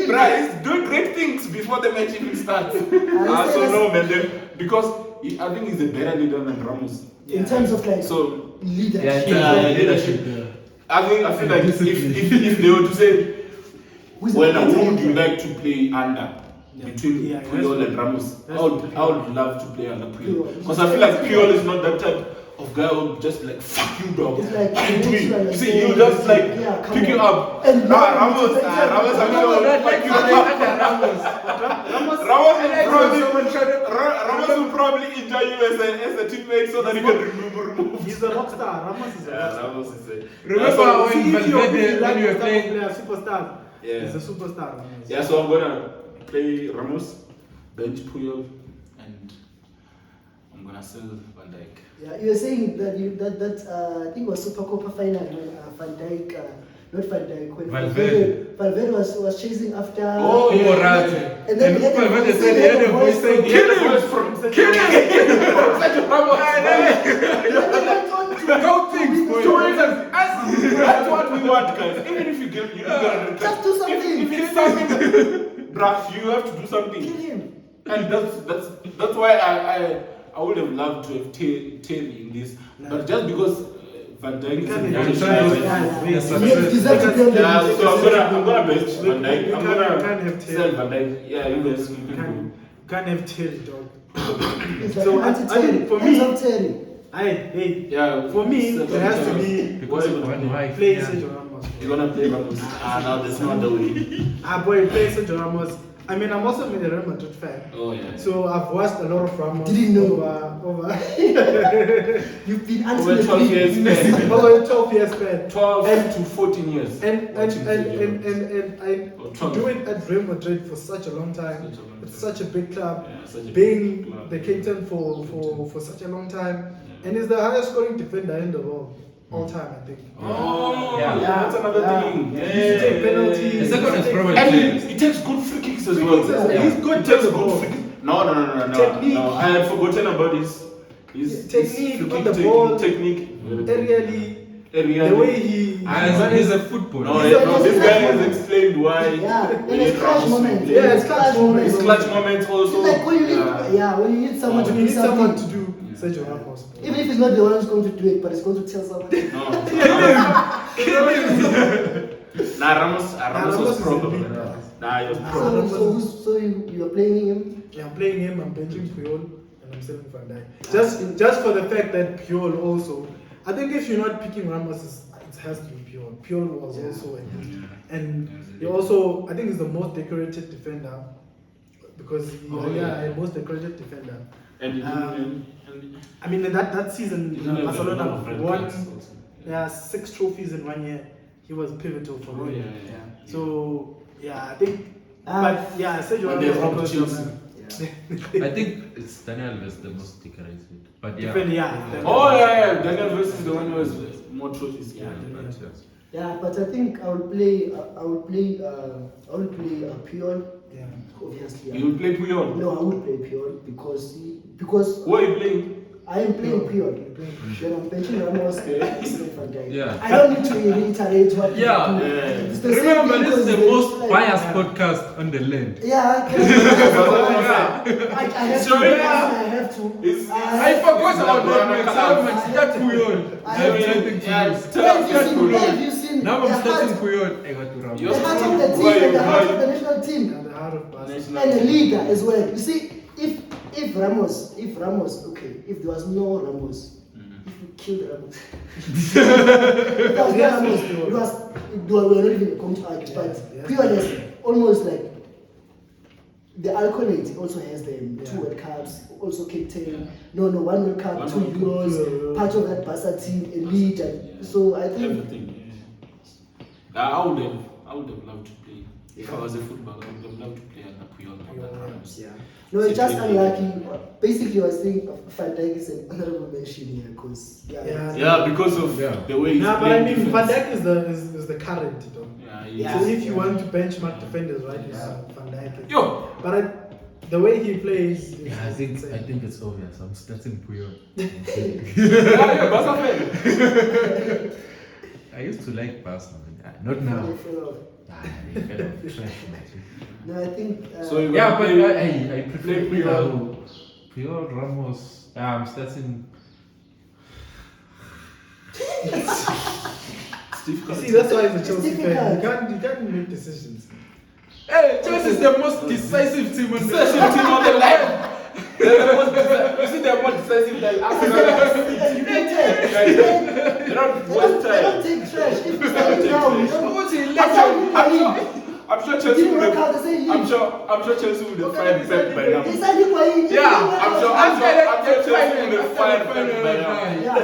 Bruh, he's doing great things before the match even starts. So no man, because I think he's a better leader than Ramos. In terms of like leadership. leadership. I feel like if they were to say, who would you like to play under between Puyol and Ramos? I would love to play under Puyol. Because I feel like Puyol is not that type of guy who would just be like, fuck you, dog. It's like, what are you doing? You see, he'll just like pick you up. And Ramos, fuck you. Ramos will probably enjoy you as a teammate so that he can remove. He's a rock star. Ramos is a rock star. Ramos is a. Remember when you were playing superstar? Yeah. He's a superstar. Ramos. Yeah, so I'm gonna play Ramos, bench Puyol, and I'm gonna sell Van Dijk. Yeah, you were saying that I think it was Super Copa final when Van Dijk, not Van Dijk, when Valverde was chasing after. Oh, yeah. And then Valverde said he had a voice saying, kill him from Sergio Ramos. Go things, boy. That's what we want, guys. Even if you get, you gotta just do something. If it's something, bruh, you have to do something. Kill him. And that's why I would have loved to have Terry in this, but just because Van Dijk is in so I'm gonna bench Van Dijk. I'm gonna sell Van Dijk. Yeah, you guys can can't have Terry, dog. So I think for me, for me, it has to be play Sergio Ramos. You're gonna play Ramos. No, that's not the way. Boy, play Sergio Ramos. I mean, I'm also a Real Madrid fan. Oh yeah. So I've watched a lot of Ramos. Didn't know. Over You've been over 12 years fan. Over 12 years fan. 12 to 14 years. And I do it at Real Madrid for such a long time. It's such a big club. Yeah, being the captain for such a long time. Yeah. And he's the highest scoring defender in the world all time, I think. Oh, Yeah. that's another thing. He used to take penalties. The second is probably And James. he takes good free kicks as Free well. kicks as well. Yeah. He's good He takes to the good ball. free kicks. No. Technique. No, I had forgotten about his Technique free on kick the ball. technique. Aerially, the way he He's a footballer. No, He's a- this guy has explained why. Yeah, we in need his clutch Ramos to moments. play. Yeah, it's clutch moments. His clutch moments also. It's like when you need, when you need someone to when you do need someone something. to do Sergio Ramos. Even if he's not the one who's going to do it, but he's going to tell someone. Nah, Ramos was is a proper. big guy. Nah, he was proper. So you are playing him? Yeah, I'm playing him, I'm benching Puyol, and I'm selling Van Dijk. Just for the fact that Puyol also, I think if you're not picking Ramos, it has to be Puyol. Puyol was also and he also, I think he's the most decorated defender because most decorated defender. And I mean that season Barcelona won 6 trophies in 1 year. He was pivotal for me. So I think Sergio When they robbed Ramos Chelsea. I think it's Daniel Alves the most decorated. But yeah. Daniel versus the one who has more trophies. Yeah, but I think I will play Puyol. Yeah. Obviously. You will play Puyol? No, I would play Puyol because Who are you playing? I am playing Puyol. Then I'm benching Ramos. Yeah. I don't need to reiterate what Yeah. you do. It's the same Remember, thing this is the because most they- biased podcast on the land. Yeah, I have Sorry, to. I have to. I forgot about that. How much that Puyol? I I have have nothing to Yeah, do. tell us that Have Puyol. you seen Now the I'm starting heart, Puyol. I got to Ramos. You're the heart of the team Why- and the heart why- of the national team And the heart of Barcelona. and the liga as well. You see, if Ramos, okay, if there was no Ramos, if we killed Ramos, if there was no Ramos, we were not even going to argue. But Puyol is almost like the accolade also has them 2 World Cups, also captain. No, 1 World Cup, 2 Euros, part of that Barca team, elite. So I think Everything. I would have loved to play. If I was a footballer, I would have loved to play under Puyol than Ramos. Yeah. No, it's just unlucky. Basically, I was saying Van Dijk is an honorable mention here because Because of the way he's But I playing mean, defense. Van Dijk is the current, though. Yeah, So if you want to benchmark defenders, right, Van Dijk. Yo! But the way he plays, Yeah, I think it's obvious. I'm starting Puyol. Barca fan. I used to like Barca, not now. they fell off. They fell off. Trash. No, I think. So you Yeah, but play- I prefer play Puyol. Puyol, Ramos. I'm starting. you see, that's why he's a It's Chelsea fan. difficult. You can't make decisions. Hey, Chelsea is the most decisive team on the Decisive team on the land. You see, they're more decisive than Arsenal. They're not They West don't Ham. take trash. If you stand down, you don't. What's he That's how you play. I'm sure Chelsea Didn't would work out the have. same I'm league. sure Chelsea would have fired Pep by now. They signed him by Yeah, I'm sure Chelsea would have fired Pep by now. Yeah.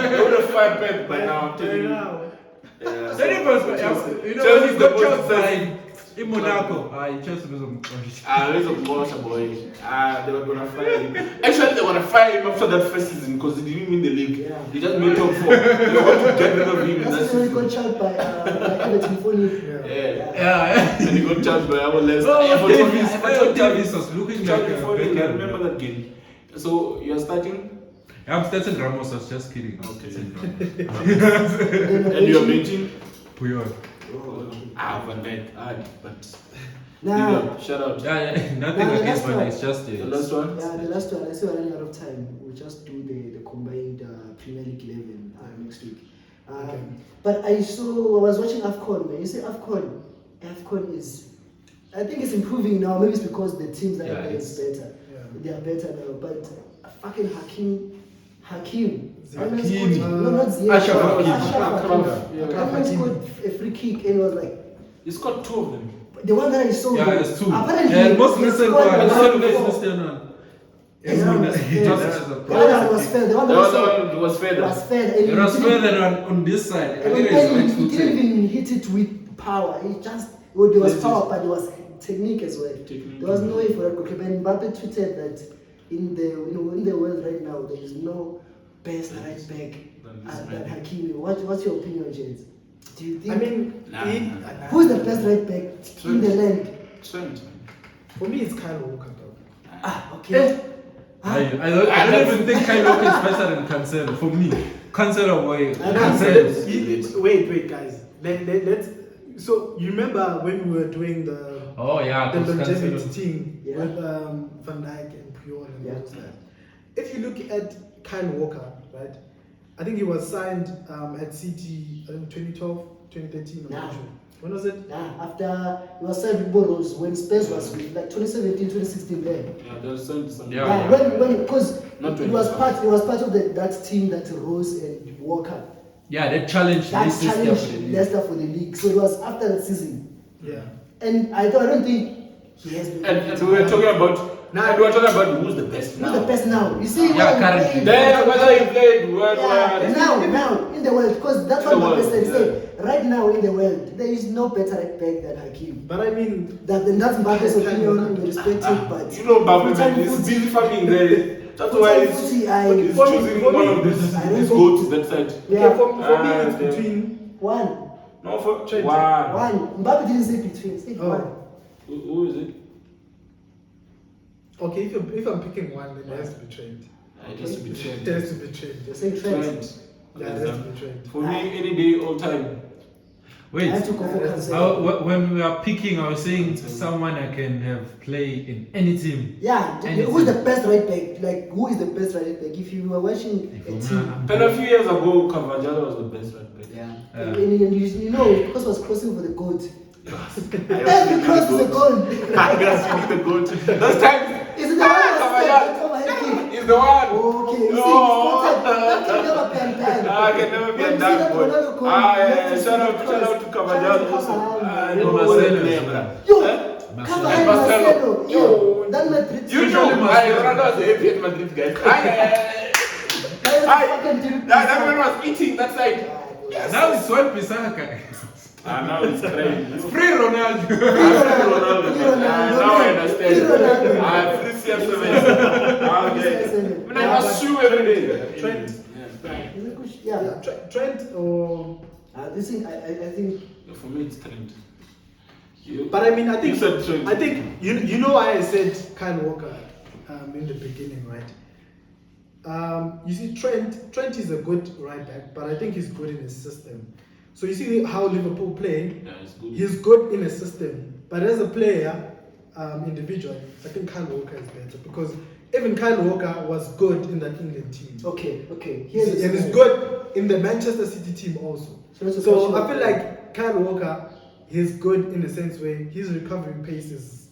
They would have fired Pep by now. I'm telling you. Yeah, Then it was, you know, Chelsea when is he the got most Chelsea decisive. in Monaco, Chelsea was on. There's a boss boy. They were gonna fire him. Actually, they were gonna fire him after that first season because he didn't win the league. Yeah. He just made top 4. They want to get rid of him in that That's when he got season. shot by Ep18. Yeah. Yeah. And he got charged by our left. Oh, Davis was looking like a I Beckham. remember that game. So you're starting, I'm starting Ramos. I was just kidding. Okay. And and you're benching. Puyol. Van Dijk. But Now, big up. Shout out. Nothing Now, the against last Van one. Dijk. It's just The last one. the last one, I see we're running out of time. We'll just do the combined Premier League 11 next week. But I was watching AFCON, man. You see AFCON is, I think it's improving now. Maybe it's because the teams that are there is better. They are better now. But fucking Hakim. No, not Ziyech. Ashraf Hakimi. Hakimi scored a free kick and it was like, He scored 2 of them. the one that I saw. Yeah, it's 2. Apparently, Yeah, most he recent scored one. the The one second before. is still on. Yeah, that one was fair. The one was fair. The one The that I other saw one was fair. was fair. And It he was didn't- further on this side. I and think he it's didn't right footed. even hit it with power. He just, there was power, but there was technique as well. Technique. There was no way for that goalkeeper. And Mbappe tweeted that in the world right now, there is no best right back Than than Hakimi. What's your opinion, James? Do you think? I mean, who's the best right back in the land? Trent. for me, it's Kyle Walker, though. Okay. I don't even think Kyle Walker is better than Cancelo. For me, Cancelo boy. Cancelo. Wait, guys. Let's. So you remember when we were doing the Yeah, the because longevity Cancelo. team Yeah. with Van Dijk and Puyol and Yeah. all that. If you look at Kyle Walker, right? I think he was signed at City in 2012, 2013. I'm not Nah. sure. When was it? After he was signed with Boros when Spurs was with, like 2017, 2016 there. Yeah, there's some. Yeah. When because Not he was 2012. part of that team that Rose and Walker Yeah, they challenged that Leicester for the challenged league. Leicester for the league. So it was after that season. Yeah. And I don't think he has been. And we were talking about. Now we were talking about who's the best now. Who's the best now? You see, Yeah, when- currently. Then whether he played Yeah, now in the world, because that's what In the my world, person yeah. said. Right now in the world, there is no better right back than Hakim. But I mean, That's Mbappe's opinion, we respect it, but You know, Mbappe, Fulltime man, he's Footy- busy farming there. That's Fulltime why Footy, he's for me- choosing for one me, of these I don't goats that side. Yeah. okay, for me, it's yeah. between. one. No, for Trent. one. Mbappe didn't say between, say Oh. one. Who is it? Okay, if I'm picking one, then it has to be Trent. It has to be Trent. It has to be Trent. You're saying Trent. Trent. Yeah, it has to be Trent. For me, any day, all time. I Wait, have to go for Cancelo. when we are picking, I was saying someone I can have play in any team. Yeah, Anything. who's the best right back? Like, who is the best right back? If you were watching a team. But a few years ago, Carvajal was the best right back. Yeah. Yeah. And you know, because was crossing for the goat. I Every cross is a goal. I guess the goat. Those times. Is it the one that Carvajal. over head kick? He's the one. Okay, you see, No. that can never be undone. I can never be When a you see dark that boy. Ronaldo goal, Ah, you have yeah, to see shout the out to cross. Carvajal also. Carvajal. No, Marcelo. what a player, bruh. Yo, Huh? Carvajal, Marcelo. Marcelo. Yo, that Madrid. You know, Ronaldo was the Ep18 Madrid guy. That man was eating that side. Yes. Now it's one Pisaka. Now it's crazy. Free Ronaldo. Now I understand. Free CR7. Okay. When I was shoe every day. Trent. Yeah. Trent or. This thing, I think. For me, it's Trent. But I mean, I think You said Trent. I think you know why I said Kyle Walker in the beginning, right? You see, Trent is a good right back, but I think he's good in his system. So you see how Liverpool play. Yeah, it's good. He's good in a system, but as a player, individual, I think Kyle Walker is better because even Kyle Walker was good in that England team. Okay. And he's good in the Manchester City team also. So I feel like Kyle Walker, he's good in a sense where his recovery pace is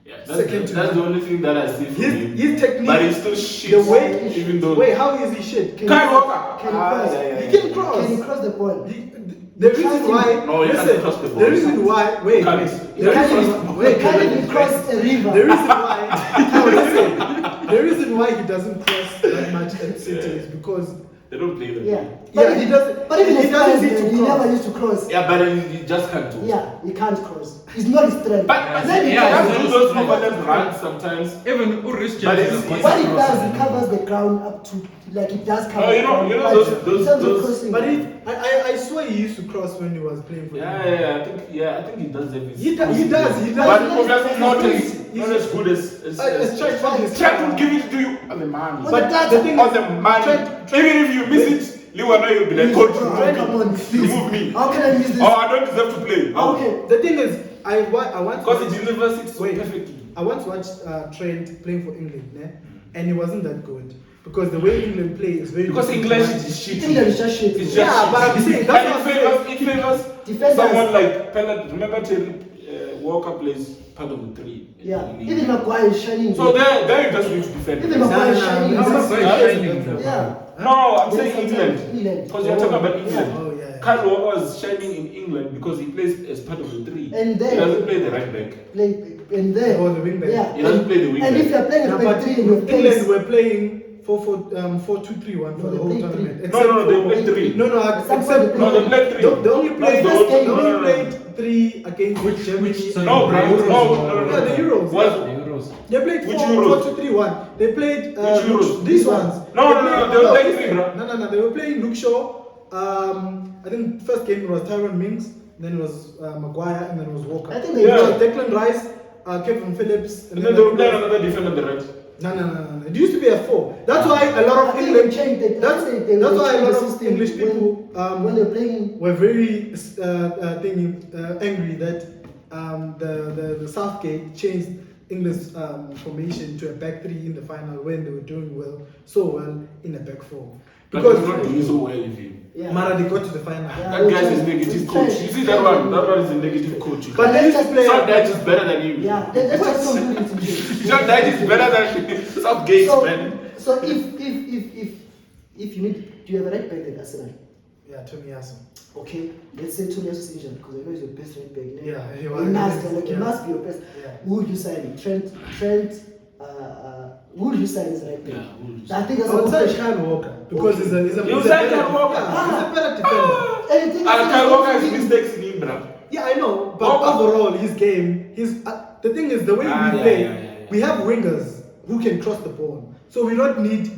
Yeah, second to that's none. the only thing that I see from him. His technique, But he's still shit. the way, even though. wait, how is he shit? Kyle Walker. Can he cross? He can cross. Can he cross the ball? The reason why, No, he can't listen, cross the ball. the reason why, wait, Can't. wait, He the can't reason, cross- wait, Can't wait, even cross a river. the reason why, no, listen, the reason why he doesn't cross that much at City is because, They don't play them. Yeah. yeah, he doesn't, But even he he doesn't need to he never cross. used to cross. Yeah, but he just can't do. Yeah, he can't cross. It's not his strength. But Then he yeah, does- he does do those overlap runs sometimes. Even Ulrich But James is it's- a what he cross does, he crosser. covers the ground up to, like he does cover Oh, you the know- ground. you know But those- in those- terms of those- crossing, But I swear he used to cross when he was playing for Yeah, England. I think he does have his. He does. But He's obviously not as he's- good as Trent. Trent will give it to you on the man. But the thing On is, the man. Even if you miss it, Liwana, you'll be like, coach, come on, remove me. How can I miss this? Oh, I don't deserve to play. Okay. the thing is, I want Because he delivers it so Wait. perfectly. I once watched Trent playing for England, and he wasn't that good because the way England play is very Because different. English is shit. England is just shit. It's Yeah, just but I'm shit. saying, that's And what I'm it favors Defenders. someone like Pellet. Remember Terry Walker plays part of the three. Yeah, in even England. Maguire is shining. So there you just need to defend. Even No, Maguire no, is no, shining. no, It's no, just- no, Shining. Yeah. No, I'm Yes, saying England. England. Because you're talking about England. Oh, yeah. Kyle Walker was shining in England because he plays as part of the three. And then- he doesn't play the right back. Play and there. Oh, the wing back. Yeah. He doesn't play the wing And back. if you're playing Yeah, a but 3 and you're playing. England were playing 4-2-3-1 for No, the they whole played tournament. three. No, they for- played three. No, Some except point No, they played three. They only played That's the game. they no, only no, no. played 3 against Germany. which- No, bro. The Euros. No. Yeah, the Euros. Was, The Euros. Euros. They played Which 4-2-3-1. They played Which Euros? these ones. No, they were playing three, bro. No. They were playing Luke Shaw. I think first game it was Tyrone Mings, then it was Maguire, and then it was Walker. I think they Declan Rice, Kevin Phillips, And then they were playing another defender on the right. No. It used to be a 4. That's why a lot of England changed it. That's why a lot of English people when they're playing were very angry that the Southgate changed England's formation to a back 3 in the final when they were doing so well in a back 4. Because they were not doing so well with him. Mara, they got to the final. That guy is a negative coach. You see that one? That one is a negative coach. But they used to play. John Dyche is better than you. Yeah, that's just so good to do. John Dyche is better than Southgate, man. So if you need, do you have a right back at Arsenal? Yeah, Tommy Asu. Okay, let's say Tommy Asu is injured because I know he's your best right back. Yeah, he must be your best. Yeah. Who would you sign? Trent. Who would you sign as right back? Yeah, I think that's I would a say good Kyle Walker because he's a You say Kyle Walker? He's a better defender. Anything Kyle Walker has mistakes in him, bro. Yeah, I know, but overall, his game, the thing is the way we play. We have wingers who can cross the ball, so we don't need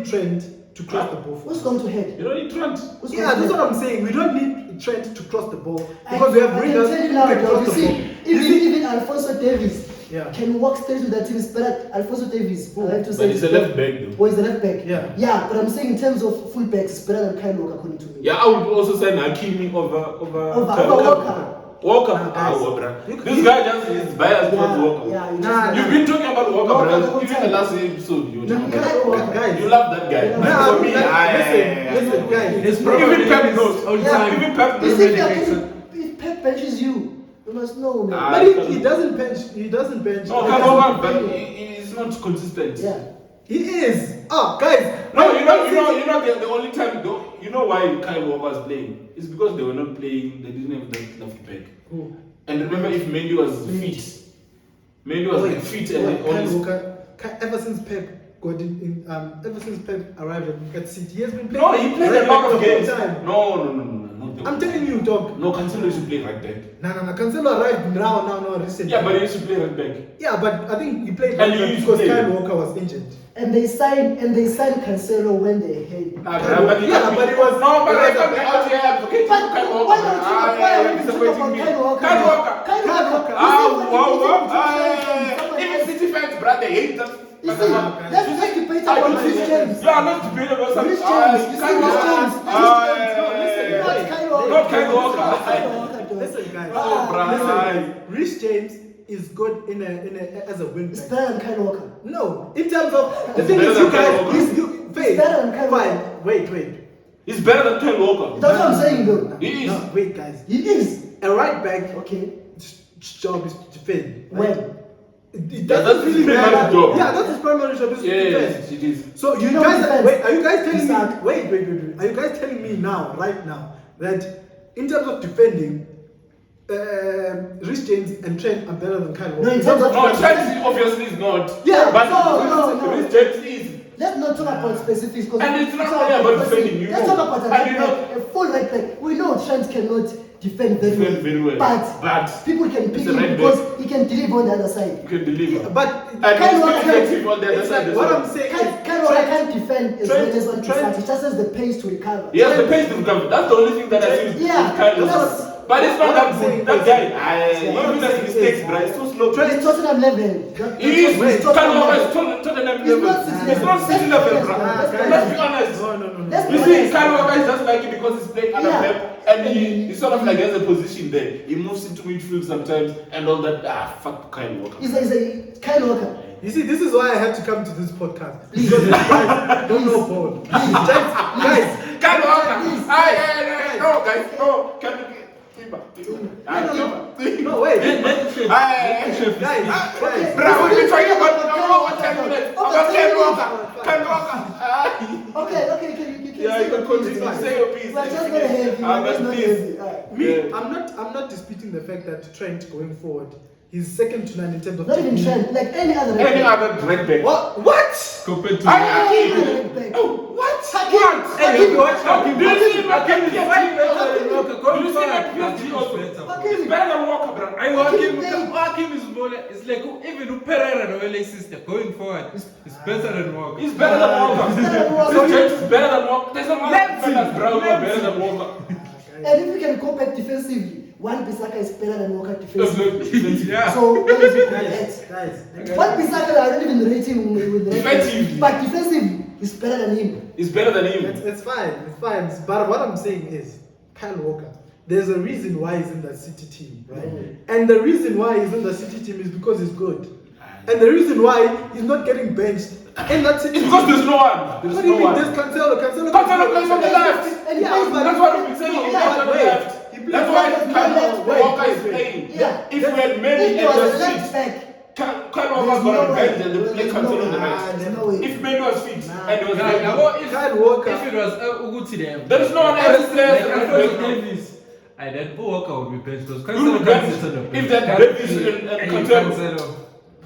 Trent to cross the ball. What's going to head? You don't need Trent. Yeah, that's what I'm saying. We don't need Trent to cross the ball because we have wingers who can cross the ball. Even Alphonso Davies can walk straight to that team. It's better. Alphonso Davies. I have to But say. he's a left back, though. Oh, he's a left back. Yeah, but I'm saying in terms of fullbacks, it's better than Kyle Walker according to me. Yeah, I would also sign Hakimi over Walker. Walker. This guy just is biased towards Walker. You've been talking about Walker, bro. Even the last episode, you love that guy. For me, listen, guys. Even Pep knows. Even Pep knows. If Pep benches you must know, man. But he doesn't bench. He doesn't bench. No, Walker, but he's not consistent. Yeah. He is. Guys. No, you know the only time though. You know why Kyle Walker was playing? It's because they were not playing. They didn't have that left back. And remember, if Mendy was fit, fit, and Kyle Walker. Ever since Pep ever since Pep arrived at City, he has been playing. No, he played a lot of games. Time. No. I'm telling you, dog. No, Cancelo used to play right back. No. Cancelo arrived now recently. Yeah, but he used to play right back. Yeah, but I think he played And right back he used because to play. Kyle Walker was injured. And they signed Cancelo when they had. But it was no, but I can't be out here advocating for Kyle Walker. Why don't you Disappointing me. Kyle Walker? Kyle Walker. Even City fans, brother, they hate that. Let's debate about Rich James. Yeah, let's debate about something. Rich James. You see Rich James. Not Kyle Walker. Listen, guys. Rich James is good as a wing It's back. better than Kyle Walker. No, in terms of the thing better is, than you Kyle guys, Walker. It's better than Kyle Walker. Fine. Wait. He's better than Kyle Walker. That's what I'm saying, though. He is. No, wait, guys. He is. A right back Okay. job is to defend. When? It That's doesn't his really primary matter. job. Yeah, that's his primary job is to defend. Yes, it is. So you No guys, defense. wait, are you guys telling Exactly. me? Wait. Are you guys telling me right now, that in terms of defending, Rich James and Trent are better than Kyle Walker? No, in terms of- No, Chelsea obviously is not. Yeah, but no. Rich James is. Let's not talk about specifics. And it's not only about defending, you Let's know. talk about And you know- a full right back. We know Trent cannot defend very well. But people can pick it's a him right because back. he can deliver on the other side. You can deliver. But And Kyle he's Walker- effective on the other it's side. like what I'm saying. Kyle Walker can't defend as well as one Trent- Trent. He just has the pace to recover. He has the pace to recover. That's the only thing that I see with Kyle Walker. But it's not that good. That guy, even his mistakes, bro, it's so slow. It's Tottenham level. He is. It's Kyle Tottenham Walker level. is Tottenham He's level. not City It's not level. City level, bro. Let's be Let's be honest. No. Let's be You see, honest. Kyle Walker is just like it because he's playing under Yeah. Pep, and he sort of like has a position there. He moves into midfield sometimes and all that. Fuck Kyle Walker. He's a Kyle Walker. You see, this is why I had to come to this podcast. Because you guys don't know ball. Guys, Kyle Walker. No, guys. No, can you? no, wait. Let the Guys, Bro, we've been talking about 10 minutes. About Kyle Walker. Kyle Walker. Okay, Yeah, you can continue. Say your piece. We're just gonna have you. But We're just not please. heavy. Alright. me, I'm not disputing the fact that Trent going forward, he's second to none in terms of Not even Trent, like any other Any right back. other right back. What? compared to Hakimi. Any right back. What? Hakimi. Hey, Hakimi. watch Hakimi. Do you see Hakimi? Hakimi. Do you see that PSG also? Hakimi. It's better than Walker, bro. I I want him is more. It's like even Pereira and Ole sister going forward. It's better than Walker. He's better than Walker. So James is better than Walker. There's a man that's better than Walker. And if we can go back defensively, Wan Bissaka is better than Walker defensively. Yeah. So where is it Guys. Wan Bissaka, I don't even rate him with the Defensively. but defensively, he's better than him. He's better than him. It's fine. But what I'm saying is, Kyle Walker, there's a reason why he's in that City team, right? And the reason why he's in the City team is because he's good. And the reason why he's not getting benched in that City It's because team. there's no one. There's What do you no mean? one. There's Cancelo. Cancelo plays on the left. And Yeah, but That's what we've been saying. He plays on the left. That's why Kyle Walker is playing. Yeah. If we had Mendy It was and a left just back. Kyle Walker's got a bench and they play There's Cancelo on the no right. way. If Mendy was fit and it was Kyle Walker. If it was Uguti there, there is no one else like there. Alfonso Davies, I then Walker would be benched because Who would Cancelo bench? can't sit on the If bench. that Davies and Cancelo. Cancelo.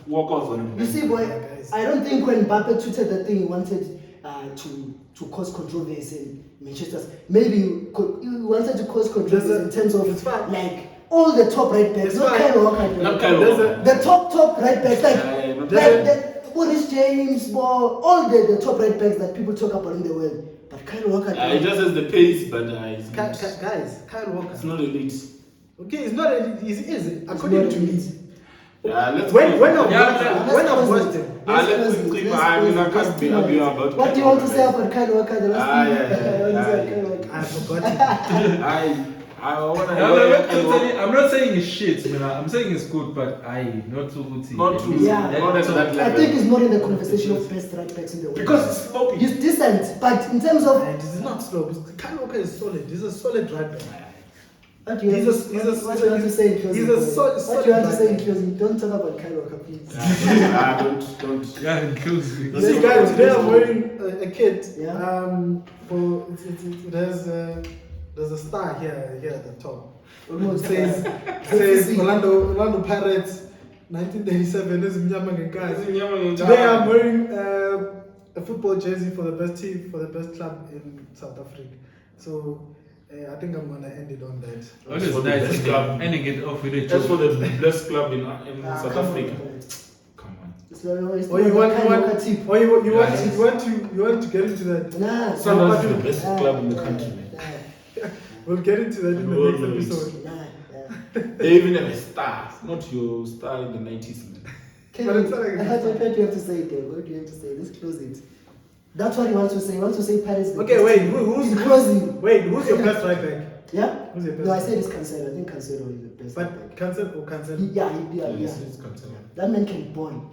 Walker's on You see, boy, I don't think when Mbappe tweeted the thing, he wanted to cause controversy in Manchester. Maybe he wanted to cause controversy in terms of It's fine. like all the top right backs, It's not fine. Kyle Walker. Not Kyle There's Walker. The top right backs, not like Boris James, all the top right backs that people talk about in the world. But Kyle Walker, He just has the pace, but it's Guys, Kyle Walker. it's not elite. Okay, it's not easy. According to me. Let's When go. I've watched him. Let's quickly, I can't be about what do you want to say about Kyle Walker? The Ah, last yeah, thing. What do you say about yeah. Kyle Walker? I forgot. I want I'm not saying it's shit, man. I'm saying it's good, but not too good. Not too- Yeah. not at that I level. think he's not in the conversation of best right backs in the world. Because it's sloppy. He's decent, but in terms of This is not slow. Kyle Walker is solid. He's a solid right back. what you He's have a- to- he's a- what you have to say in closing. he's a boy? solid- What you have to solid say in right closing? Don't talk about Kyle Walker, please. Don't. Yeah, includes You see, guys, today I'm wearing a kit. Yeah. For there's a star here at the top. Almost It says Orlando Pirates 1937. This is Mnyama Ngenkazi. Today I'm wearing a football jersey for the best team, for the best club in South Africa. So I think I'm gonna end it on that. What is For the nice? best club. Ending it off with a That's for joke. the best club in South come on, Africa. come on. Come on. It's not- it's Or you not want Kyle Walker tip. or you want to get into that? Nah, Sunderland is the best nah, club in the nah, country, man. nah, We'll get into that in the Oh, next no, episode. nah. They even have a star. Not your star in the 90s, man. Kevin, But it's not like a what do you have to say, Dave? What do you have to say? Let's close it. That's what he wants to say. He wants to say Paris. Okay, wait. Who's closing? who's your best right back? Yeah? Who's your best? No, I said it's Cancelo. I think Cancelo is the best. But cancel. Yeah. It's Cancelo. That man can ball.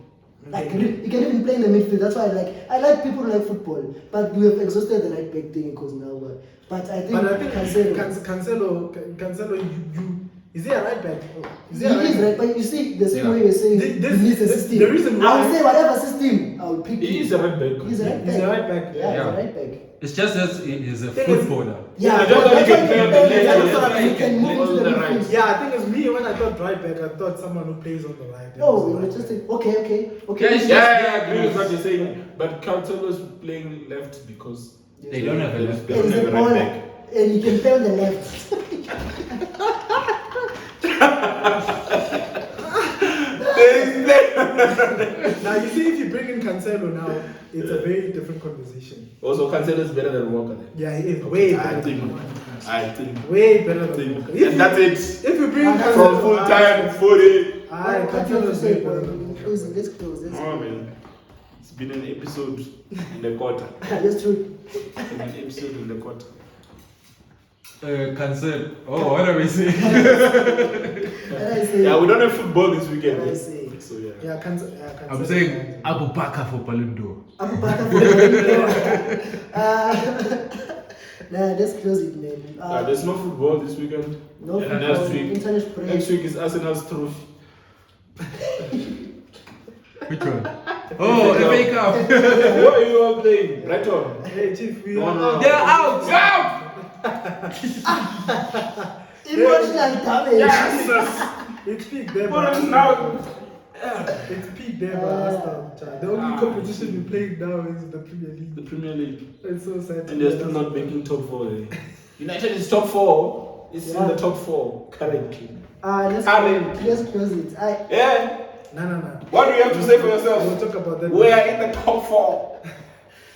Like he can even play in the midfield. That's why I like people who like football. But we have exhausted the right back thing because now. But I think Cancelo, is he a right back? He is right, but you see the same way you're saying he needs a system. The reason why I will say whatever system I will pick. He is a right back. He's a right back. He's a right back. Yeah, he's Yeah. a right back. It's just that he's a Thing is- footballer. Yeah, I don't but think he that's can why play on the you left, can- that's why you he can can move play to on the the midfield. right. Yeah, I think it's me when I thought right back. I thought someone who plays on the right. No, you were just saying, okay. Yeah, I agree with what you're saying. But Cancelo's playing left because They don't have a left They And don't he's have a a right baller, back. and he can play on the left. Now you see, if you bring in Cancelo now, it's a very different conversation. Also, Cancelo is better than Walker. Then. Yeah, he is way better. I think. Way better than Walker. And that's it. If you bring And that's From Cancelo, Fulltime Footy. Aye, What do you have Cancelo to is say, way boy? better than Walker. Let's close. Oh man, it's been an episode in the quarter. That's true. An episode in the quarter. Cancel. Oh, what are we saying? And I say, Yeah, we don't have football this weekend. I see. So yeah. Yeah, Cancelo. I'm saying Abu Bakr for Ballon d'Or. Abu Bakr for the Nah, let's close it, man. There's no football this weekend. No And football, next week. international break. Next week is Arsenal's trophy. Which one? Oh, FA Cup. What are you all playing? Brighton. Hey, Chief, we No, are no. They're out. Emotional damage. Yes. It's peak there, Put it but now. it's peak there, but Arsenal. The only competition we play now is the Premier League. The Premier League. It's so sad. And they're still not making top 4. United is top 4. It's in Yeah. the top 4 currently. Let's close it. Yeah. No. What do you have to say for yourself? We'll talk about that. We are in the top 4.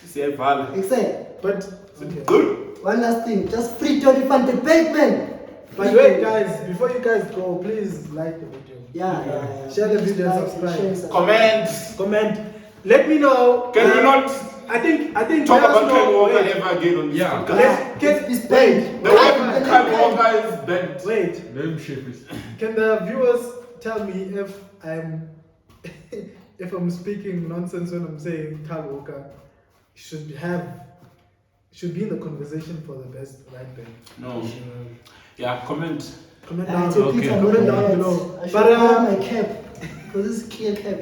Say Val. Except, But okay. Good. one last thing, just free Tony Fan debate, man. But wait, guys, before you guys go, please like the video. Yeah. Share the Please video and like, subscribe. share, subscribe. Comment. Let me know. Can we not I think. talk let us about know- Kyle Walker wait. ever again on this Yeah. podcast? Let's get It's banned. The way Kyle Walker is bent. Wait. Them Mshefi. Can the viewers tell me if I'm speaking nonsense when I'm saying Kyle Walker should be in the conversation for the best right back? No. Yeah, comment. Comment I down, took Okay. it and comment put it down down below. I should But wear my cap because this is clear cap.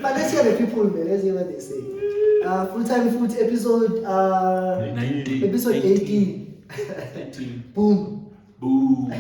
But let's hear the people, man. Let's hear what they say. Fulltime Footy episode 19. episode 18. 18. Boom. Boo.